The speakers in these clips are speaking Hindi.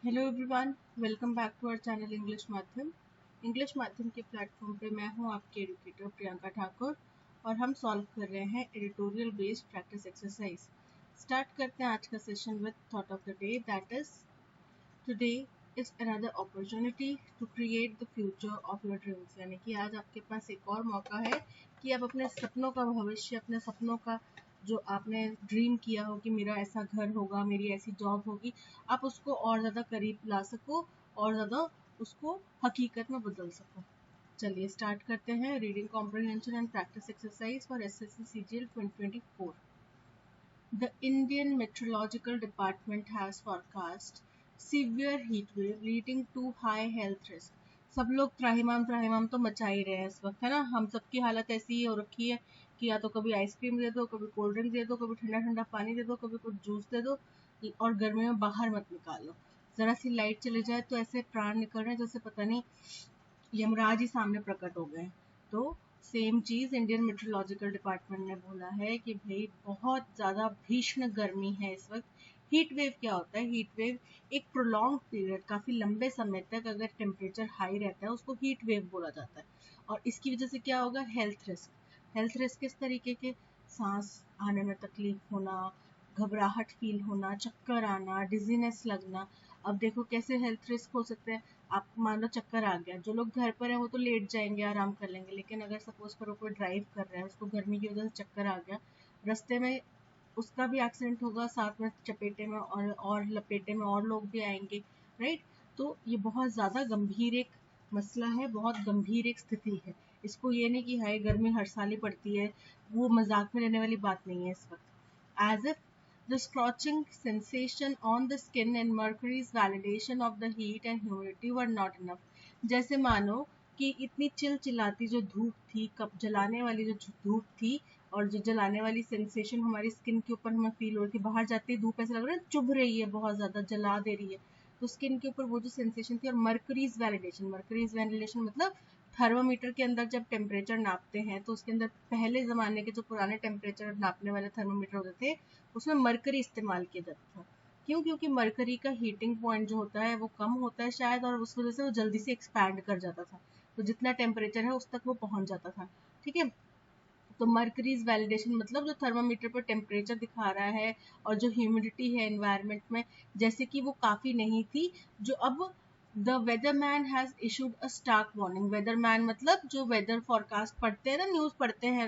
Hello everyone, welcome back to our channel English माध्यम के प्लेटफॉर्म पे मैं हूं आपकी एडुकेटर प्रियंका ठाकुर और हम सॉल्व कर रहे हैं editorial based practice exercise. Start करते हैं आज का session with thought of the day, that is today is another opportunity to create the future of your dreams. यानी कि आज आपके पास एक और मौका है कि आप अपने सपनों का भविष्य, अपने सपनों का जो आपने ड्रीम किया हो कि मेरा ऐसा घर होगा, मेरी ऐसी जॉब होगी, आप उसको और ज़्यादा करीब ला सको और ज़्यादा उसको हकीकत में बदल सको। चलिए स्टार्ट करते हैं। Reading comprehension and practice exercise for SSC CGL 2024। The Indian Meteorological Department has forecast severe heat wave leading to high health risk। सब लोग त्राहिमाम तो मचा ही रहे हैं इस वक्त, है ना। हम सबकी हालत ऐसी ही हो रखी है कि या तो कभी आइसक्रीम दे दो, कभी कोल्ड ड्रिंक दे दो, कभी ठंडा ठंडा पानी दे दो, कभी कुछ जूस दे दो, और गर्मी में बाहर मत निकालो। जरा सी लाइट चली जाए तो ऐसे प्राण निकल रहे हैं जैसे पता नहीं यमराज ही सामने प्रकट हो गए। तो सेम चीज इंडियन मेट्रोलॉजिकल डिपार्टमेंट ने बोला है कि भाई बहुत ज्यादा भीषण गर्मी है इस वक्त। हीट वेव क्या होता है? हीट वेव एक प्रोलॉन्ग पीरियड, काफी लंबे समय तक अगर टेम्परेचर हाई रहता है उसको हीट वेव बोला जाता है। और इसकी वजह से क्या होगा? हेल्थ रिस्क किस तरीके के? सांस आने में तकलीफ होना, घबराहट फील होना, चक्कर आना, डिजीनेस लगना। अब देखो कैसे हेल्थ रिस्क हो सकते हैं। आप मान लो चक्कर आ गया, जो लोग घर पर हैं वो तो लेट जाएंगे, आराम कर लेंगे, लेकिन अगर सपोज करो कोई ड्राइव कर रहा है, उसको गर्मी की वजह से चक्कर आ गया, रास्ते में उसका भी एक्सीडेंट होगा, साथ में चपेटे में और लपेटे में और लोग भी आएंगे, राइट। तो ये बहुत ज़्यादा गंभीर एक मसला है, बहुत गंभीर एक स्थिति है। इसको ये नहीं कि हाय गर्मी हर साल ही पड़ती है, वो मजाक में लेने वाली बात नहीं है इस वक्त। As if the scorching sensation on the skin and mercury's validation of the heat and humidity were not enough। जैसे मानो कि इतनी चिलचिलाती जो धूप थी, कप जलाने वाली जो धूप थी, और जो जलाने वाली सेंसेशन हमारी स्किन के ऊपर हमें फील हो रही थी, बाहर जाते ही धूप ऐसा लग रहा है चुभ रही है, बहुत ज्यादा जला दे रही है, तो स्किन के ऊपर वो जो सेंसेशन थी। और मर्करीज वैलिडेशन मतलब थर्मोमीटर के अंदर जब टेम्परेचर नापते हैं तो उसके अंदर पहले ज़माने के जो पुराने टेम्परेचर नापने वाले थर्मोमीटर होते थे उसमें मरकरी इस्तेमाल किया जाता था। क्यों? क्योंकि मरकरी का हीटिंग पॉइंट जो होता है वो कम होता है शायद, और उस वजह से वो जल्दी से एक्सपैंड कर जाता था, तो जितना टेम्परेचर है उस तक वो पहुंच जाता था। ठीक है, तो मर्करीज वैलिडेशन मतलब जो थर्मामीटर पर टेम्परेचर दिखा रहा है और जो ह्यूमिडिटी है एनवायरनमेंट में, जैसे कि वो काफ़ी नहीं थी, जो अब the weatherman has issued a stark warning. Weatherman मतलब जो वेदर फॉरकास्ट पढ़ते हैं ना, न्यूज़ पढ़ते हैं,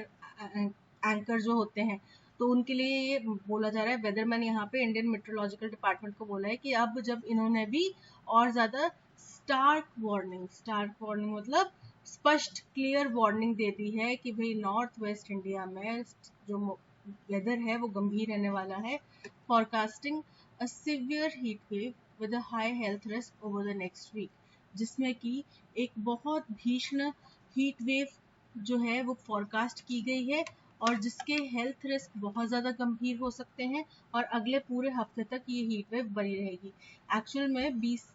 एंकर जो होते हैं, तो उनके लिए ये बोला जा रहा है। वेदरमैन यहाँ पे इंडियन मेट्रोलॉजिकल डिपार्टमेंट को बोला है कि अब जब इन्होंने भी और ज़्यादा स्टार्क वार्निंग मतलब स्पष्ट क्लियर वार्निंग दे दी है कि भाई नॉर्थ वेस्ट इंडिया में जो वेदर है वो गंभीर रहने वाला है। Forecasting a severe heat wave with a high health risk over the next week, जिसमें कि एक बहुत भीषण हीट वेव जो है वो फॉरकास्ट की गई है और जिसके हेल्थ रिस्क बहुत ज़्यादा गंभीर हो सकते हैं, और अगले पूरे हफ्ते तक ये हीट वेव बनी रहेगी। एक्चुअल में 20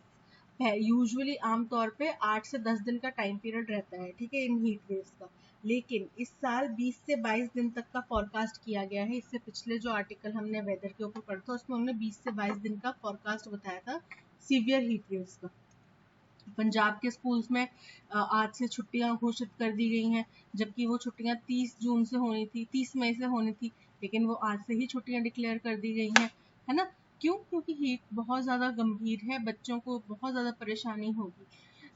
यूजुअली आमतौर पे 8 से 10 दिन का टाइम पीरियड रहता है, ठीक है, इन हीट वेव्स का। लेकिन इस साल 20 से 22 दिन तक का फॉरकास्ट किया गया है। इससे पिछले जो आर्टिकल हमने वेदर के ऊपर पढ़ा था उसमें हमने 20 से 22 दिन का फॉरकास्ट बताया था सीवियर हीट वेव्स का। पंजाब के स्कूल्स में आज से छुट्टियां घोषित कर दी गई हैं, जबकि वो छुट्टियां 30 जून से होनी थी, 30 मई से होनी थी, लेकिन वो आज से ही छुट्टियां डिक्लेयर कर दी गई हैं, है ना। क्यों? क्योंकि हीट बहुत ज़्यादा गंभीर है, बच्चों को बहुत ज़्यादा परेशानी होगी।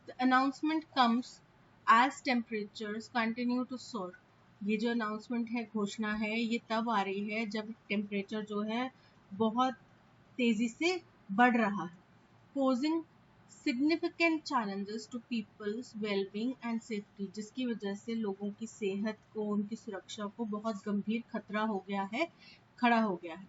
The announcement comes as temperatures continue to soar. ये जो अनाउंसमेंट है, घोषणा है, ये तब आ रही है जब टेम्परेचर जो है बहुत तेज़ी से बढ़ रहा है, posing significant challenges to people's well-being and safety, जिसकी वजह से लोगों की सेहत को, उनकी सुरक्षा को बहुत गंभीर खतरा हो गया है, खड़ा हो गया है।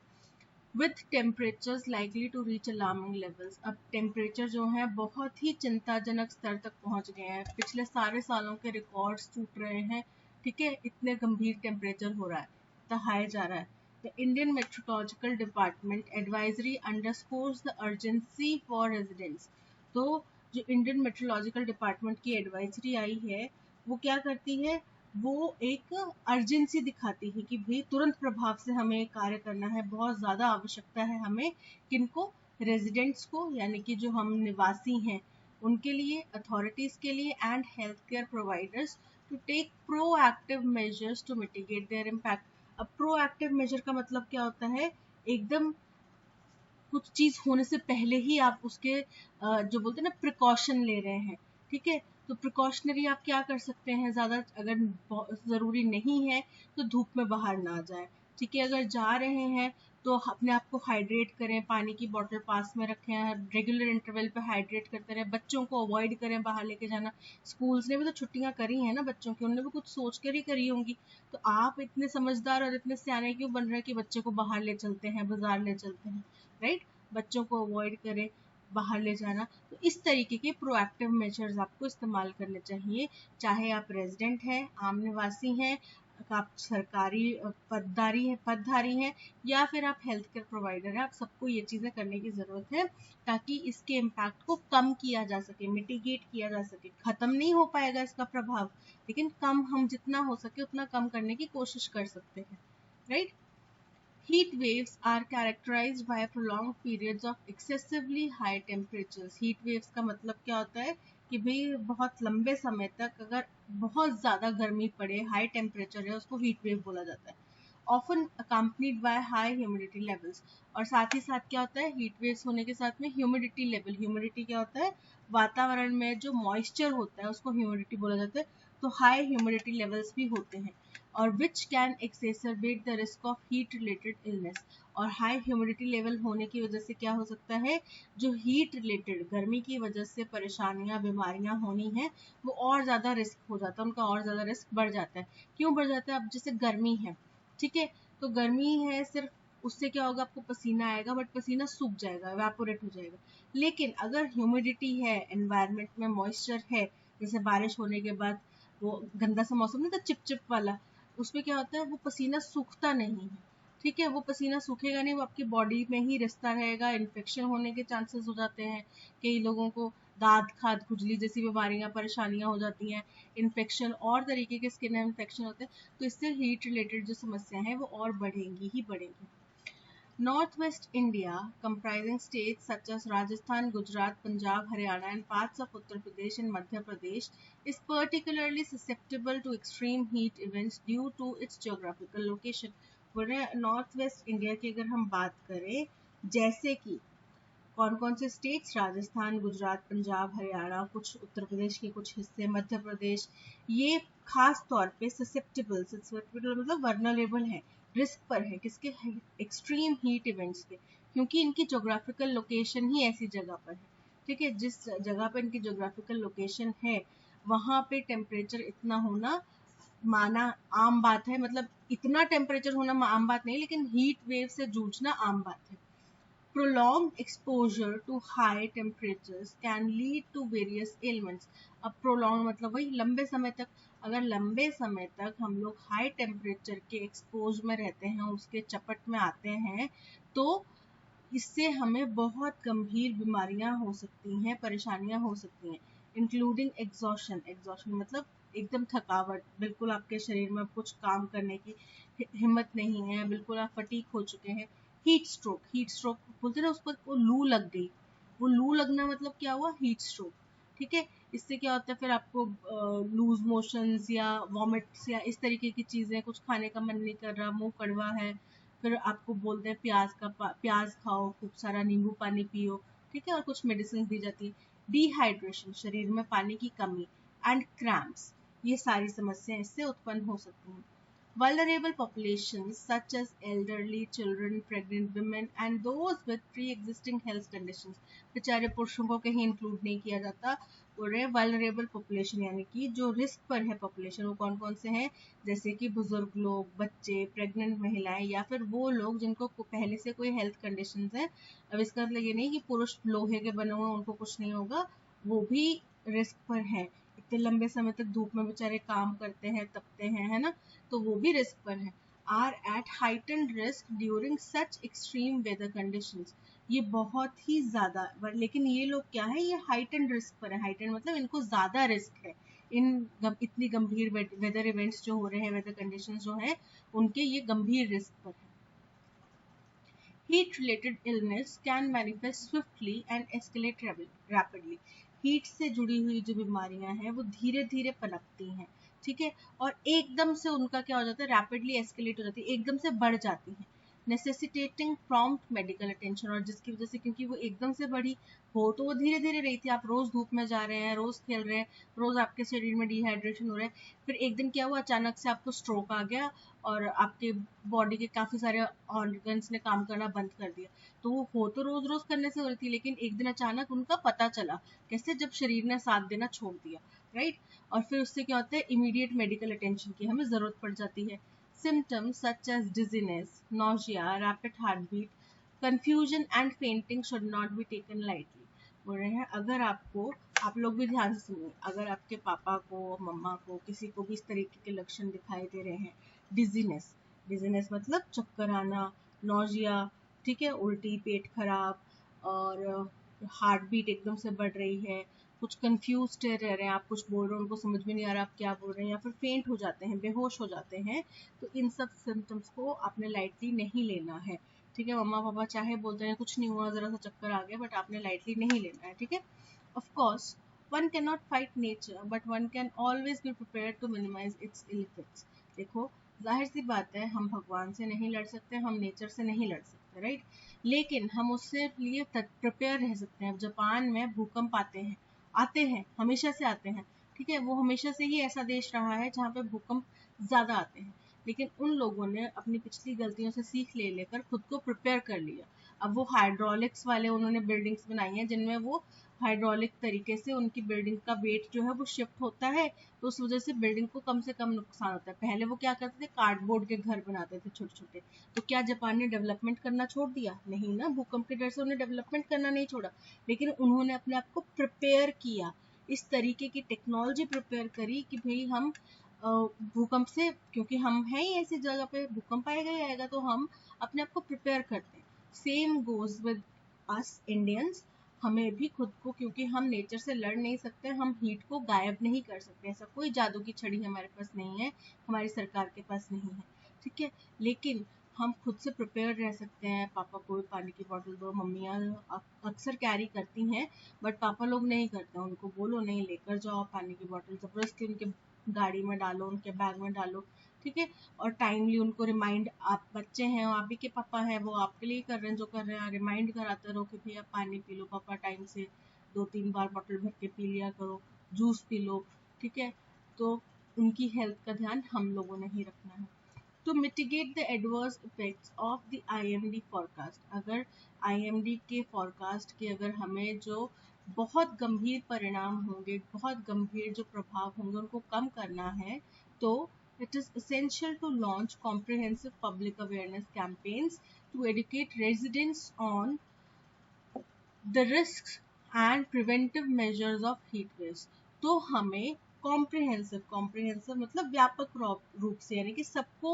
With temperatures likely to reach alarming levels, अब टेम्परेचर जो है बहुत ही चिंताजनक स्तर तक पहुंच गए हैं, पिछले सारे सालों के रिकॉर्ड्स टूट रहे हैं, ठीक है, इतने गंभीर टेम्परेचर हो रहा है, दहाया जा रहा है। The Indian Meteorological Department advisory underscores the urgency for residents। तो जो इंडियन मेट्रोलॉजिकल डिपार्टमेंट की एडवाइजरी आई है वो क्या करती है? वो एक अर्जेंसी दिखाती है कि भाई तुरंत प्रभाव से हमें कार्य करना है, बहुत ज़्यादा आवश्यकता है हमें किनको? रेजिडेंट्स को यानी कि जो हम निवासी हैं उनके लिए, अथॉरिटीज के लिए and health care providers to take proactive measures to mitigate their impact. अब प्रोएक्टिव मेजर का मतलब क्या होता है, एकदम कुछ चीज होने से पहले ही आप उसके जो बोलते हैं ना प्रिकॉशन ले रहे हैं। ठीक है, तो प्रिकॉशनरी आप क्या कर सकते हैं, ज्यादा अगर जरूरी नहीं है तो धूप में बाहर ना जाए। ठीक है, अगर जा रहे हैं तो अपने आप को हाइड्रेट करें, पानी की बोतल पास में रखें, रेगुलर इंटरवल पे हाइड्रेट करते रहें, बच्चों को अवॉइड करें बाहर लेके जाना। स्कूल्स ने भी तो छुट्टियां करी हैं ना बच्चों की, उन्होंने भी कुछ सोच कर ही करी होंगी। तो आप इतने समझदार और इतने सियाने क्यों बन रहे हैं कि बच्चे को बाहर ले चलते हैं, बाजार ले चलते हैं, राइट? बच्चों को अवॉइड करें बाहर ले जाना। तो इस तरीके के प्रोएक्टिव मेजर्स आपको इस्तेमाल करने चाहिए, चाहे आप रेजिडेंट हैं, आम निवासी हैं, आप सरकारी पदधारी हैं या फिर आप हेल्थ केयर प्रोवाइडर हैं। आप सबको ये चीज़ें करने की ज़रूरत है ताकि इसके इम्पैक्ट को कम किया जा सके, मिटिगेट किया जा सके। खत्म नहीं हो पाएगा इसका प्रभाव, लेकिन कम, हम जितना हो सके उतना कम करने की कोशिश कर सकते हैं, right? Heat waves are characterized by prolonged periods of excessively high temperatures. Heat waves का मतलब क्या होता है कि भाई बहुत लंबे समय तक अगर बहुत ज़्यादा गर्मी पड़े, हाई टेम्परेचर है, उसको हीट वेव बोला जाता है। Often accompanied by high humidity levels. और साथ ही साथ क्या होता है, हीट वेव्स होने के साथ में ह्यूमिडिटी लेवल, ह्यूमिडिटी क्या होता है, वातावरण में जो मॉइस्चर होता है उसको ह्यूमिडिटी बोला जाता है। तो हाई ह्यूमिडिटी लेवल्स भी होते हैं और which can exacerbate the risk of heat related illness. और हाई ह्यूमिडिटी लेवल होने की वजह से क्या हो सकता है, जो हीट रिलेटेड, गर्मी की वजह से परेशानियां, बीमारियां होनी है, वो और ज़्यादा रिस्क हो जाता है, उनका और ज़्यादा रिस्क बढ़ जाता है। क्यों बढ़ जाता है? अब जैसे गर्मी है, ठीक है, तो गर्मी है, सिर्फ उससे क्या होगा, आपको पसीना आएगा बट पसीना सूख जाएगा, एवेपोरेट हो जाएगा। लेकिन अगर ह्यूमिडिटी है, एनवायरनमेंट में मॉइस्चर है, जैसे बारिश होने के बाद वो गंदा सा मौसम नहीं था, चिपचिप वाला, उसमें क्या होता है, वो पसीना सूखता नहीं है। ठीक है, वो पसीना सूखेगा नहीं, वो आपकी बॉडी में ही रिसता रहेगा, इन्फेक्शन होने के चांसेस हो जाते हैं। कई लोगों को दांत खाद खुजली जैसी बीमारियां, परेशानियां हो जाती हैं, इन्फेक्शन और तरीके के स्किन इन्फेक्शन होते हैं। तो इससे हीट रिलेटेड जो समस्या है वो और बढ़ेंगी ही बढ़ेंगी। Northwest India, comprising states such as Rajasthan, Gujarat, Punjab, Haryana, and parts of Uttar Pradesh and Madhya Pradesh, is particularly susceptible to extreme heat events due to its geographical location. बोल रहे हैं नॉर्थ वेस्ट इंडिया की अगर हम बात करें, जैसे कि कौन कौन से स्टेट्स, राजस्थान, गुजरात, पंजाब, हरियाणा, कुछ उत्तर प्रदेश के कुछ हिस्से, मध्य प्रदेश, ये खास तौर पे ससेप्टेबल मतलब वर्नरेबल है, रिस्क पर है, किसके, एक्सट्रीम हीट इवेंट्स के, क्योंकि इनकी जोग्राफिकल लोकेशन ही ऐसी जगह पर है। ठीक है, जिस जगह पर इनकी जोग्राफिकल लोकेशन है वहां पे टेम्परेचर इतना होना माना आम बात है, मतलब इतना टेम्परेचर होना आम बात नहीं, लेकिन हीट वेव से जूझना आम बात है। Prolonged exposure to high temperatures can lead to various ailments. अब prolonged मतलब वही लंबे समय तक, अगर लंबे समय तक हम लोग हाई टेम्परेचर के एक्सपोज में रहते हैं, उसके चपट में आते हैं, तो इससे हमें बहुत गंभीर बीमारियां हो सकती हैं, परेशानियां हो सकती हैं, इंक्लूडिंग एग्जॉशन। एग्जॉशन मतलब एकदम थकावट, बिल्कुल आपके शरीर में कुछ काम करने की हिम्मत नहीं है, बिल्कुल आप फटीक हो चुके हैं। हीट स्ट्रोक, हीट स्ट्रोक बोलते ना, उस पर वो लू लग गई, वो लू लगना मतलब क्या हुआ, हीट स्ट्रोक। ठीक है, इससे क्या होता है, फिर आपको लूज मोशंस या वॉमिट्स या इस तरीके की चीज़ें, कुछ खाने का मन नहीं कर रहा, मुंह कड़वा है, फिर आपको बोलते हैं प्याज खाओ, खूब सारा नींबू पानी पियो। ठीक है, और कुछ मेडिसिन दी जाती है। डिहाइड्रेशन, शरीर में पानी की कमी, एंड क्रैम्प्स, ये सारी समस्याएं इससे उत्पन्न हो सकती हैं। Vulnerable populations such as elderly, children, pregnant women and those with pre-existing health conditions, बेचारे पुरुषों को कहीं इंक्लूड नहीं किया जाता। बोल रहे हैं vulnerable population यानी कि जो रिस्क पर है पॉपुलेशन, वो कौन कौन से हैं, जैसे कि बुजुर्ग लोग, बच्चे, प्रेग्नेंट महिलाएं, या फिर वो लोग जिनको पहले से कोई हेल्थ कंडीशंस है। अब इसका मतलब ये नहीं कि पुरुष लोहे के बने हुए उनको कुछ नहीं होगा, वो भी रिस्क पर है, इतने लंबे समय तक धूप में बेचारे काम करते हैं, तपते हैं, है ना, तो वो भी रिस्क पर है। Are at heightened risk during such extreme weather conditions, ये बहुत ही ज्यादा, लेकिन ये लोग क्या है, ये हाइटेंड रिस्क पर है। हाइटेंड मतलब इनको ज्यादा रिस्क है, इतनी गंभीर वेदर इवेंट्स जो हो रहे हैं, वेदर कंडीशंस जो है उनके, ये गंभीर रिस्क पर है। Heat related illness can manifest swiftly and escalate rapidly. Heat से जुड़ी हुई जो बीमारियां हैं वो धीरे धीरे पनपती हैं, ठीक है, और एकदम से उनका क्या हो जाता है, रैपिडली एस्केलेट हो जाती है, एकदम से बढ़ जाती है, नेसेसिटेटिंग प्रॉम्प्ट मेडिकल अटेंशन। और जिसकी वजह से, क्योंकि वो एकदम से बढ़ी हो तो वो धीरे धीरे रही थी, आप रोज धूप में जा रहे हैं, रोज खेल रहे हैं, रोज आपके शरीर में डिहाइड्रेशन हो रहा है, फिर एक दिन क्या हुआ, अचानक से आपको स्ट्रोक आ गया और आपके बॉडी के काफी सारे ऑर्गन्स ने काम करना बंद कर दिया। तो वो हो तो रोज रोज करने से हो रही थी, लेकिन एक दिन अचानक उनका पता चला, कैसे, जब शरीर ने साथ देना छोड़ दिया, राइट। और फिर उससे क्या होता है, इमीडिएट मेडिकल अटेंशन की हमें जरूरत पड़ जाती है। Symptoms such as dizziness, nausea, rapid heartbeat, confusion and fainting should not be taken lightly. बोल रहे हैं अगर आपको, आप लोग भी ध्यान से सुनिए, अगर आपके पापा को, मम्मा को, किसी को भी इस तरीके के लक्षण दिखाई दे रहे हैं, डिजीनेस, डिजीनेस मतलब चक्कर आना, नोजिया, ठीक है, उल्टी, पेट खराब, और हार्ट बीट एकदम से बढ़ रही है, कुछ कंफ्यूज रह रहे हैं, आप कुछ बोल रहे हो उनको समझ में नहीं आ रहा आप क्या बोल रहे हैं, या फिर फेंट हो जाते हैं, बेहोश हो जाते हैं, तो इन सब सिम्टम्स को आपने लाइटली नहीं लेना है, ठीक है। मम्मा पापा चाहे बोलते हैं कुछ नहीं हुआ, जरा सा चक्कर आ गया, बट आपने लाइटली नहीं लेना है, ठीक है। Of course one can not fight nature, but one can always be prepared to minimise its ill effects. देखो, जाहिर सी बात है, हम भगवान से नहीं लड़ सकते, हम नेचर से नहीं लड़ सकते, राइट, लेकिन हम उससे लिए प्रिपेयर रह सकते हैं। जापान में भूकंप आते हैं, हमेशा से आते हैं, ठीक है, वो हमेशा से ही ऐसा देश रहा है जहाँ पे भूकंप ज्यादा आते हैं, लेकिन उन लोगों ने अपनी पिछली गलतियों से सीख ले लेकर खुद को प्रिपेयर कर लिया। अब वो हाइड्रोलिक्स वाले उन्होंने बिल्डिंग्स बनाई हैं जिनमें वो हाइड्रोलिक तरीके से उनकी बिल्डिंग का वेट जो है वो शिफ्ट होता है, तो उस वजह से बिल्डिंग को कम से कम नुकसान होता है। पहले वो क्या करते थे, कार्डबोर्ड के घर बनाते थे छोटे छोटे, तो क्या जापान ने डेवलपमेंट करना छोड़ दिया? नहीं ना, भूकंप के डर से उन्हें डेवलपमेंट करना नहीं छोड़ा, लेकिन उन्होंने अपने आप को प्रिपेयर किया, इस तरीके की टेक्नोलॉजी प्रिपेयर करी कि भाई हम भूकंप से, क्योंकि हम हैं ही ऐसी जगह पे, भूकंप आएगा ही आएगा, तो हम अपने आप को प्रिपेयर करते हैं। Same goes with us Indians, हमें भी खुद को, क्योंकि हम नेचर से लड़ नहीं सकते, हम हीट को गायब नहीं कर सकते, ऐसा कोई जादू की छड़ी हमारे पास नहीं है, हमारी सरकार के पास नहीं है, ठीक है, लेकिन हम खुद से प्रिपेयर रह सकते हैं। पापा को भी पानी की बोतल दो, मम्मियाँ अक्सर कैरी करती हैं, बट पापा लोग नहीं करते, उनको बोलो नहीं लेकर जाओ पानी की बोतल, जबरदस्ती उनके गाड़ी में डालो, उनके बैग में डालो, ठीक है, और टाइमली उनको रिमाइंड, आप बच्चे हैं, आप ही के पापा हैं, वो आपके लिए कर रहे हैं जो कर रहे हैं, रिमाइंड कराते रहो कि भैया पानी पी लो पापा, टाइम से 2-3 बार बोतल भर के पी लिया करो, जूस पी लो, ठीक है। तो उनकी हेल्थ का ध्यान हम लोगों ने ही रखना है। To mitigate the adverse effects of the IMD forecast, अगर IMD के forecast के अगर हमें जो बहुत गंभीर परिणाम होंगे, बहुत गंभीर जो प्रभाव होंगे, उनको कम करना है, तो it is essential to launch comprehensive public awareness campaigns to educate residents on the risks and preventive measures of heat waves। तो हमें कॉम्प्रिहेंसिव मतलब व्यापक रूप से, यानी कि सबको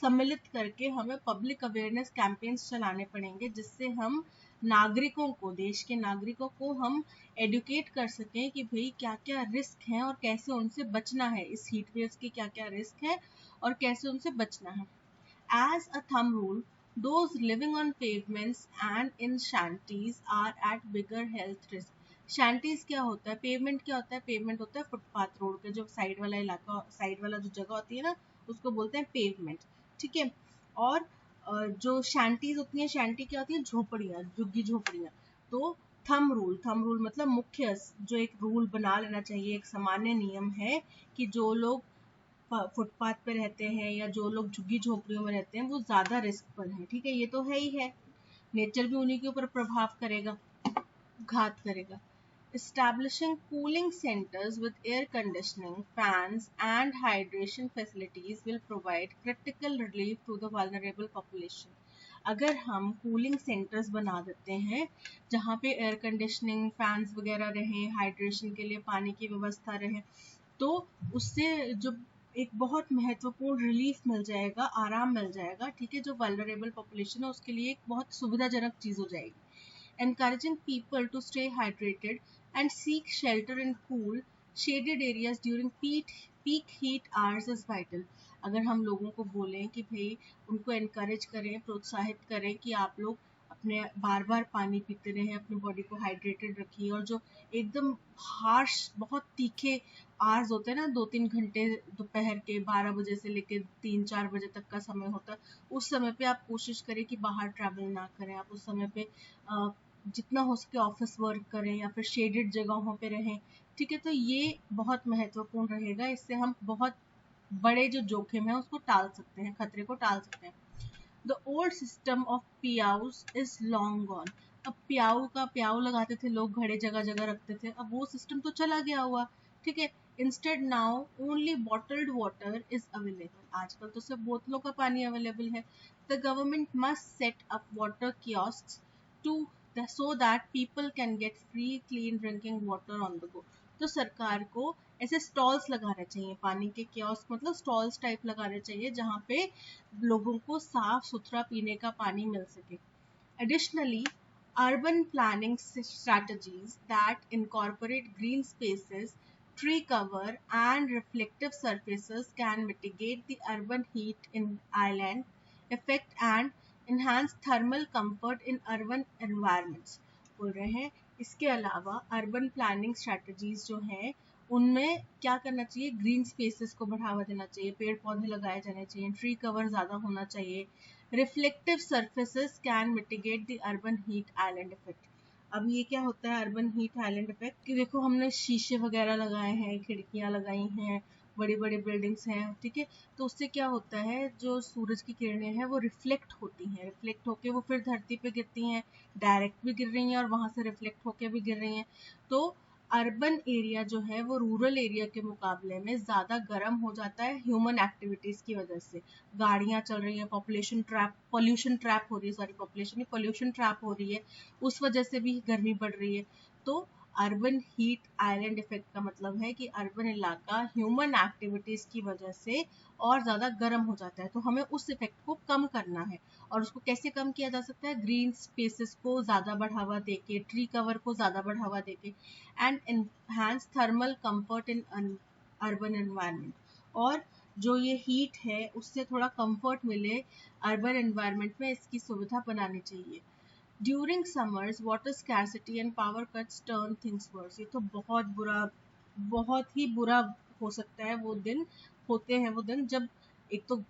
सम्मिलित करके हमें पब्लिक अवेयरनेस कैंपेन्स चलाने पड़ेंगे, जिससे हम नागरिकों को, देश के नागरिकों को हम एडुकेट कर सकें कि भाई क्या क्या रिस्क हैं और कैसे उनसे बचना है, इस हीट वेव्स की क्या क्या रिस्क है और कैसे उनसे बचना है। As a thumb rule, those living on pavements and in shanties are at bigger health risk. Shanties क्या होता है, पेवमेंट क्या होता है, पेवमेंट होता है फुटपाथ, रोड के जो साइड वाला इलाका, साइड वाला जो जगह होती है ना, उसको बोलते हैं पेवमेंट, ठीक है। और जो शैंटीज होती हैं, शैंटी क्या होती है, झोपड़ियाँ, झुग्गी झोपड़ियाँ। तो थम रूल मतलब मुख्य, जो एक रूल बना लेना चाहिए, एक सामान्य नियम है कि जो लोग फुटपाथ पे रहते हैं या जो लोग झुग्गी झोपड़ियों में रहते हैं वो ज्यादा रिस्क पर हैं, ठीक है, ये तो है ही है, नेचर भी उन्हीं के ऊपर प्रभाव करेगा, घात करेगा। Establishing cooling centers with air conditioning, fans and hydration facilities will provide critical relief to the vulnerable population. अगर हम कूलिंग सेंटर्स बना देते हैं जहाँ पे एयर कंडीशनिंग, फैंस वगैरह रहें, हाइड्रेशन के लिए पानी की व्यवस्था रहे, तो उससे जो एक बहुत महत्वपूर्ण रिलीफ मिल जाएगा, आराम मिल जाएगा, ठीक है, जो वल्नरेबल पॉपुलेशन है उसके लिए एक बहुत सुविधाजनक चीज हो जाएगी। Encouraging people to stay hydrated and seek shelter in cool, shaded areas during peak heat hours is vital. अगर हम लोगों को बोलें कि भाई उनको encourage करें, प्रोत्साहित करें कि आप लोग अपने बार बार पानी पीते रहें, अपनी बॉडी को हाइड्रेटेड रखिए। और जो एकदम हार्श बहुत तीखे आवर्स होते हैं ना, 2-3 घंटे दोपहर के 12 बजे से लेकर 3-4 बजे तक का समय होता है, उस समय पे आप कोशिश करें कि बाहर ट्रैवल ना करें। आप उस समय पे जितना हो सके ऑफिस वर्क करें या फिर शेडेड जगहों पे रहें, ठीक है। तो ये बहुत महत्वपूर्ण रहेगा, इससे हम बहुत बड़े जो जोखिम है उसको टाल सकते हैं, खतरे को टाल सकते हैं। The old system of पियाऊस is long gone. अब प्याऊ लगाते थे लोग, घड़े जगह जगह रखते थे, अब वो सिस्टम तो चला गया हुआ, ठीक है। Instead now only bottled water is available. आजकल तो सिर्फ बोतलों का पानी अवेलेबल है। The government must set up water kiosks to so that people can get free clean drinking water on the go. तो सरकार को ऐसे स्टॉल्स लगाने चाहिए, पानी के कियोस्क मतलब स्टॉल्स टाइप लगाने चाहिए, जहाँ पे लोगों को साफ सुथरा पीने का पानी मिल सके। Additionally, urban planning strategies that incorporate green spaces, tree cover, and reflective surfaces can mitigate the urban heat in island effect and enhance thermal comfort in urban environments. बोल रहे हैं इसके अलावा अर्बन प्लानिंग स्ट्रेटजीज जो हैं उनमें क्या करना चाहिए, ग्रीन स्पेसेस को बढ़ावा देना चाहिए, पेड़ पौधे लगाए जाने चाहिए, ट्री कवर ज़्यादा होना चाहिए। Reflective surfaces can mitigate the urban heat island effect. अब ये क्या होता है अर्बन हीट आइलैंड इफेक्ट, कि देखो हमने शीशे वगैरह लगाए हैं, खिड़कियाँ लगाई हैं, बड़ी बड़ी बिल्डिंग्स हैं, ठीक है। तो उससे क्या होता है, जो सूरज की किरणें हैं वो रिफ्लेक्ट होती हैं, रिफ्लेक्ट होके वो फिर धरती पे गिरती हैं, डायरेक्ट भी गिर रही हैं और वहाँ से रिफ्लेक्ट होके भी गिर रही हैं। तो अर्बन एरिया जो है वो रूरल एरिया के मुकाबले में ज़्यादा गर्म हो जाता है ह्यूमन एक्टिविटीज़ की वजह से। गाड़ियाँ चल रही हैं, पॉल्यूशन ट्रैप हो रही है, पॉल्यूशन ट्रैप हो रही है, उस वजह से भी गर्मी बढ़ रही है। तो अर्बन हीट आइलैंड इफेक्ट का मतलब है कि अर्बन इलाका ह्यूमन एक्टिविटीज़ की वजह से और ज़्यादा गर्म हो जाता है। तो हमें उस इफेक्ट को कम करना है, और उसको कैसे कम किया जा सकता है, ग्रीन स्पेसेस को ज़्यादा बढ़ावा देके, ट्री कवर को ज़्यादा बढ़ावा देके, and enhance thermal comfort in urban environment. और जो ये हीट है उससे थोड़ा कंफर्ट मिले अर्बन एनवायरनमेंट में, इसकी सुविधा बनानी चाहिए। During summers water scarcity and power cuts turn things verse. ये तो बहुत ही बुरा हो सकता है, वो दिन होते हैं, वो दिन जब एक तो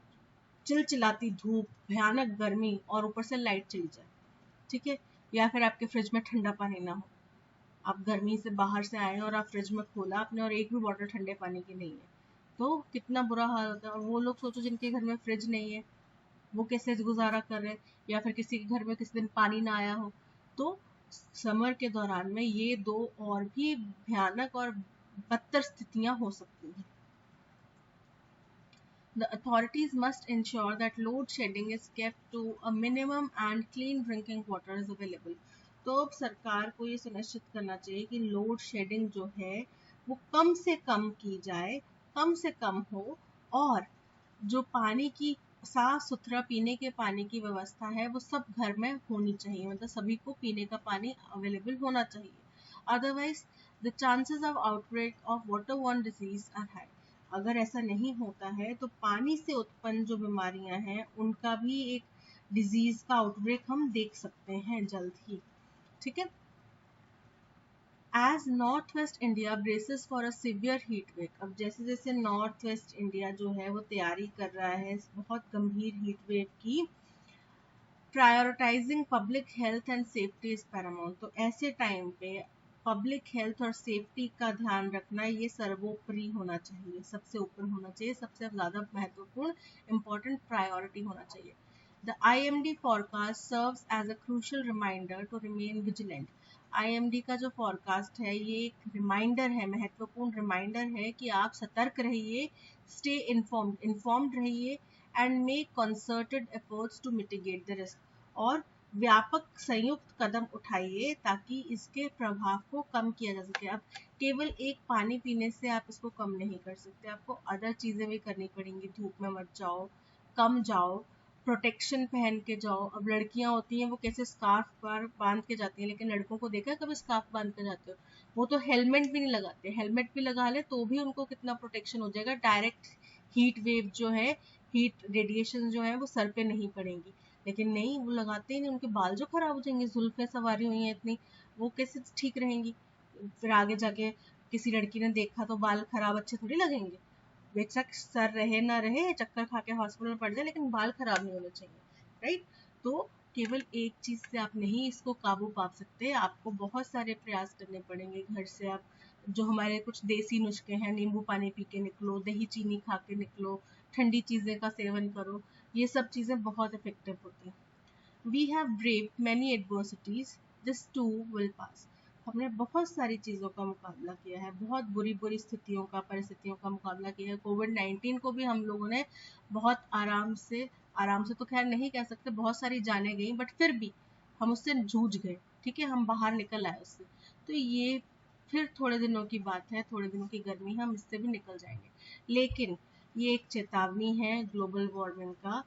चिलचिलाती धूप, भयानक गर्मी और ऊपर से लाइट चली जाए, ठीक है। या फिर आपके फ्रिज में ठंडा पानी ना हो, आप गर्मी से बाहर से आए और आप फ्रिज में खोला आपने और एक भी बॉटल ठंडे पानी की नहीं है, तो कितना बुरा हाल होता है। और वो लोग सोचो जिनके घर में फ्रिज नहीं है, वो कैसे गुजारा कर रहे हैं, या फिर किसी के घर में किसी दिन पानी ना आया हो। तो समर के दौरान में ये दो और भी भयानक और बदतर स्थितियां हो सकती हैं। The authorities must ensure that load shedding is kept to a minimum and clean drinking water is available. तो अब सरकार को ये सुनिश्चित करना चाहिए कि लोड शेडिंग जो है वो कम से कम की जाए, कम से कम हो, और जो पानी की साफ सुथरा पीने के पानी की व्यवस्था है वो सब घर में होनी चाहिए, मतलब सभी को पीने का पानी अवेलेबल होना चाहिए। Otherwise the chances of outbreak of waterborne disease are high. अगर ऐसा नहीं होता है तो पानी से उत्पन्न जो बीमारियां हैं उनका भी एक डिजीज का आउटब्रेक हम देख सकते हैं जल्द ही, ठीक है। As north west India braces for a severe heat wave. अब जैसे जैसे नॉर्थ वेस्ट इंडिया जो है वो तैयारी कर रहा है बहुत गंभीर हीट वेव की, prioritising public health and safety is Paramount. तो ऐसे टाइम पे पब्लिक हेल्थ और सेफ्टी का ध्यान रखना ये सर्वोपरि होना चाहिए, सबसे ऊपर होना चाहिए, सबसे ज़्यादा महत्वपूर्ण इम्पोर्टेंट प्रायोरिटी होना चाहिए। The IMD forecast serves as a crucial reminder to remain vigilant. IMD का जो forecast है ये एक रिमाइंडर है, महत्वपूर्ण रिमाइंडर है कि आप सतर्क रहिए, stay informed रहिए and make concerted efforts to mitigate the risk. और व्यापक संयुक्त कदम उठाइए ताकि इसके प्रभाव को कम किया जा सके। अब केवल एक पानी पीने से आप इसको कम नहीं कर सकते, आपको अदर चीज़ें भी करनी पड़ेंगी। धूप में मत जाओ, कम जाओ, प्रोटेक्शन पहन के जाओ। अब लड़कियां होती हैं वो कैसे स्कार्फ पर बांध के जाती हैं, लेकिन लड़कों को देखा कभी स्कार्फ बांध के जाते हो, वो तो हेलमेट भी नहीं लगाते। हेलमेट भी लगा ले तो भी उनको कितना प्रोटेक्शन हो जाएगा, डायरेक्ट हीट वेव जो है, हीट रेडिएशन जो है वो सर पे नहीं पड़ेंगी। लेकिन नहीं, वो लगाते ही नहीं, उनके बाल जो खराब हो जाएंगे, जुल्फे सवारी हुई हैं इतनी, वो कैसे ठीक रहेंगी। फिर आगे जाके किसी लड़की ने देखा तो बाल खराब अच्छे थोड़ी लगेंगे। बेशक सर रहे ना रहे, चक्कर खा के हॉस्पिटल में पड़ जाए, लेकिन बाल खराब नहीं होने चाहिए, राइट। तो केवल एक चीज से आप नहीं इसको काबू पा सकते, आपको बहुत सारे प्रयास करने पड़ेंगे। घर से आप जो हमारे कुछ देसी नुस्खे हैं, नींबू पानी पी के निकलो, दही चीनी खा के निकलो, ठंडी चीजें का सेवन करो, ये सब चीजें बहुत इफेक्टिव होती हैं। We have braved many adversities, this too will pass. हमने बहुत सारी चीज़ों का मुकाबला किया है, बहुत बुरी बुरी स्थितियों का, परिस्थितियों का मुकाबला किया है। कोविड-19 को भी हम लोगों ने बहुत आराम से तो खैर नहीं कह सकते, बहुत सारी जाने गई, बट फिर भी हम उससे जूझ गए, ठीक है, हम बाहर निकल आए उससे। तो ये फिर थोड़े दिनों की बात है, थोड़े दिनों की गर्मी, हम इससे भी निकल जाएंगे। लेकिन ये एक चेतावनी है ग्लोबल वार्मिंग का,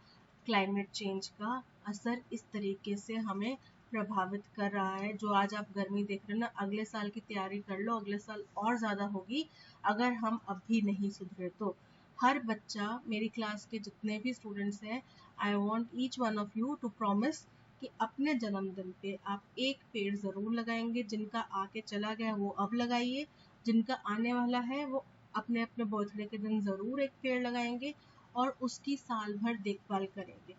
क्लाइमेट चेंज का असर इस तरीके से हमें प्रभावित कर रहा है। जो आज आप गर्मी देख रहे हो ना, अगले साल की तैयारी कर लो, अगले साल और ज़्यादा होगी अगर हम अब भी नहीं सुधरे तो। हर बच्चा, मेरी क्लास के जितने भी स्टूडेंट्स हैं, I want each one of you to promise कि अपने जन्मदिन पे आप एक पेड़ ज़रूर लगाएंगे। जिनका आके चला गया वो अब लगाइए, जिनका आने वाला है वो अपने अपने बर्थडे के दिन ज़रूर एक पेड़ लगाएंगे और उसकी साल भर देखभाल करेंगे।